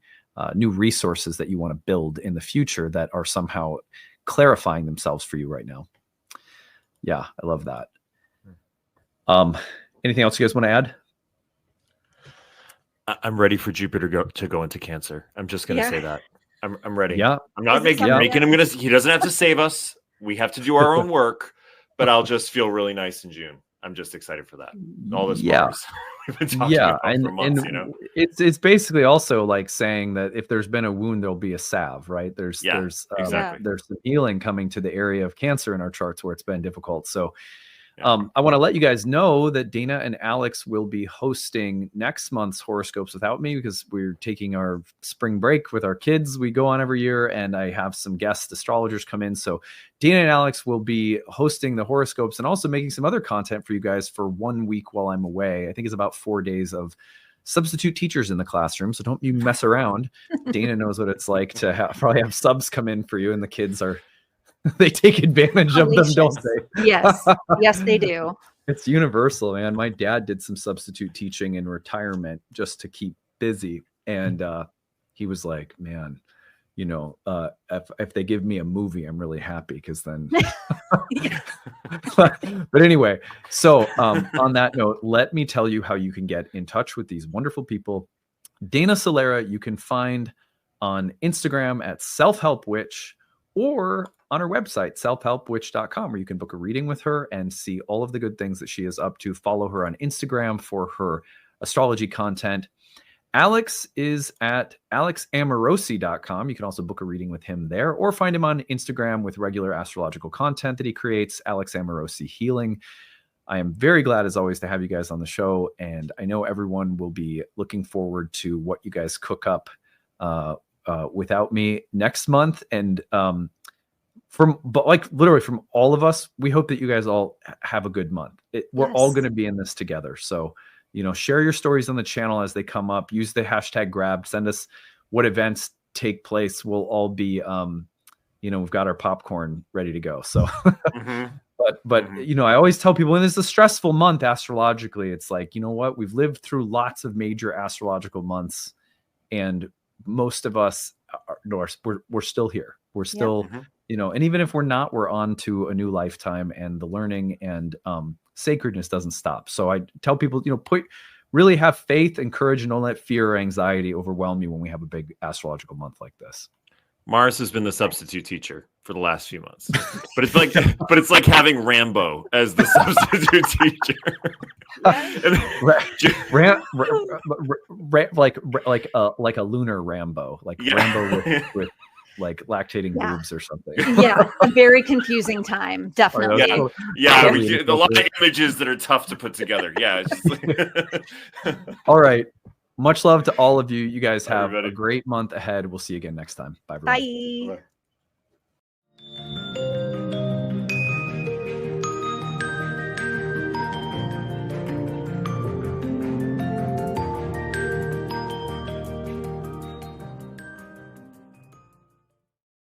new resources that you want to build in the future that are somehow clarifying themselves for you right now. Yeah, I love that. Anything else you guys want to add? I'm ready for Jupiter to go into Cancer. I'm just going to say that. I'm ready. Yeah. I'm not making him he doesn't have to save us. We have to do our own work, but I'll just feel really nice in June. I'm just excited for that. All this Mars we've been talking about for months, It's basically also like saying that if there's been a wound, there'll be a salve, right? There's some healing coming to the area of Cancer in our charts where it's been difficult. So I want to let you guys know that Dana and Alex will be hosting next month's Horoscopes without me, because we're taking our spring break with our kids. We go on every year, and I have some guest astrologers come in. So Dana and Alex will be hosting the Horoscopes and also making some other content for you guys for 1 week while I'm away. I think it's about 4 days of substitute teachers in the classroom. So don't you mess around. Dana knows what it's like to probably have subs come in for you, and the kids are... they take advantage of them, don't they? Yes, they do. It's universal, man. My dad did some substitute teaching in retirement just to keep busy. And he was like, man, if they give me a movie, I'm really happy, because then... But anyway, so on that note, let me tell you how you can get in touch with these wonderful people. Dana Solara, you can find on Instagram at selfhelpwitch, or on her website, selfhelpwitch.com, where you can book a reading with her and see all of the good things that she is up to. Follow her on Instagram for her astrology content. Alex is at alexamorosi.com. You can also book a reading with him there, or find him on Instagram with regular astrological content that he creates, Alex Amorosi Healing. I am very glad, as always, to have you guys on the show, and I know everyone will be looking forward to what you guys cook up without me next month. And literally from all of us, we hope that you guys all have a good month. We're all going to be in this together. So, share your stories on the channel as they come up. Use the hashtag #grabbed. Send us what events take place. We'll all be, we've got our popcorn ready to go. So, but I always tell people, when it's a stressful month astrologically, it's like, you know what? We've lived through lots of major astrological months, and most of us we're still here. We're still, and even if we're not, we're on to a new lifetime, and the learning and sacredness doesn't stop. So I tell people, really have faith and courage, and don't let fear or anxiety overwhelm you when we have a big astrological month like this. Mars has been the substitute teacher for the last few months, but it's like having Rambo as the substitute teacher. Like a lunar Rambo, Rambo with like lactating boobs or something. Yeah, a very confusing time, definitely. A lot of images that are tough to put together. Yeah. It's just All right. Much love to all of you. You guys have a great month ahead. We'll see you again next time. Bye, everyone. Bye. Bye.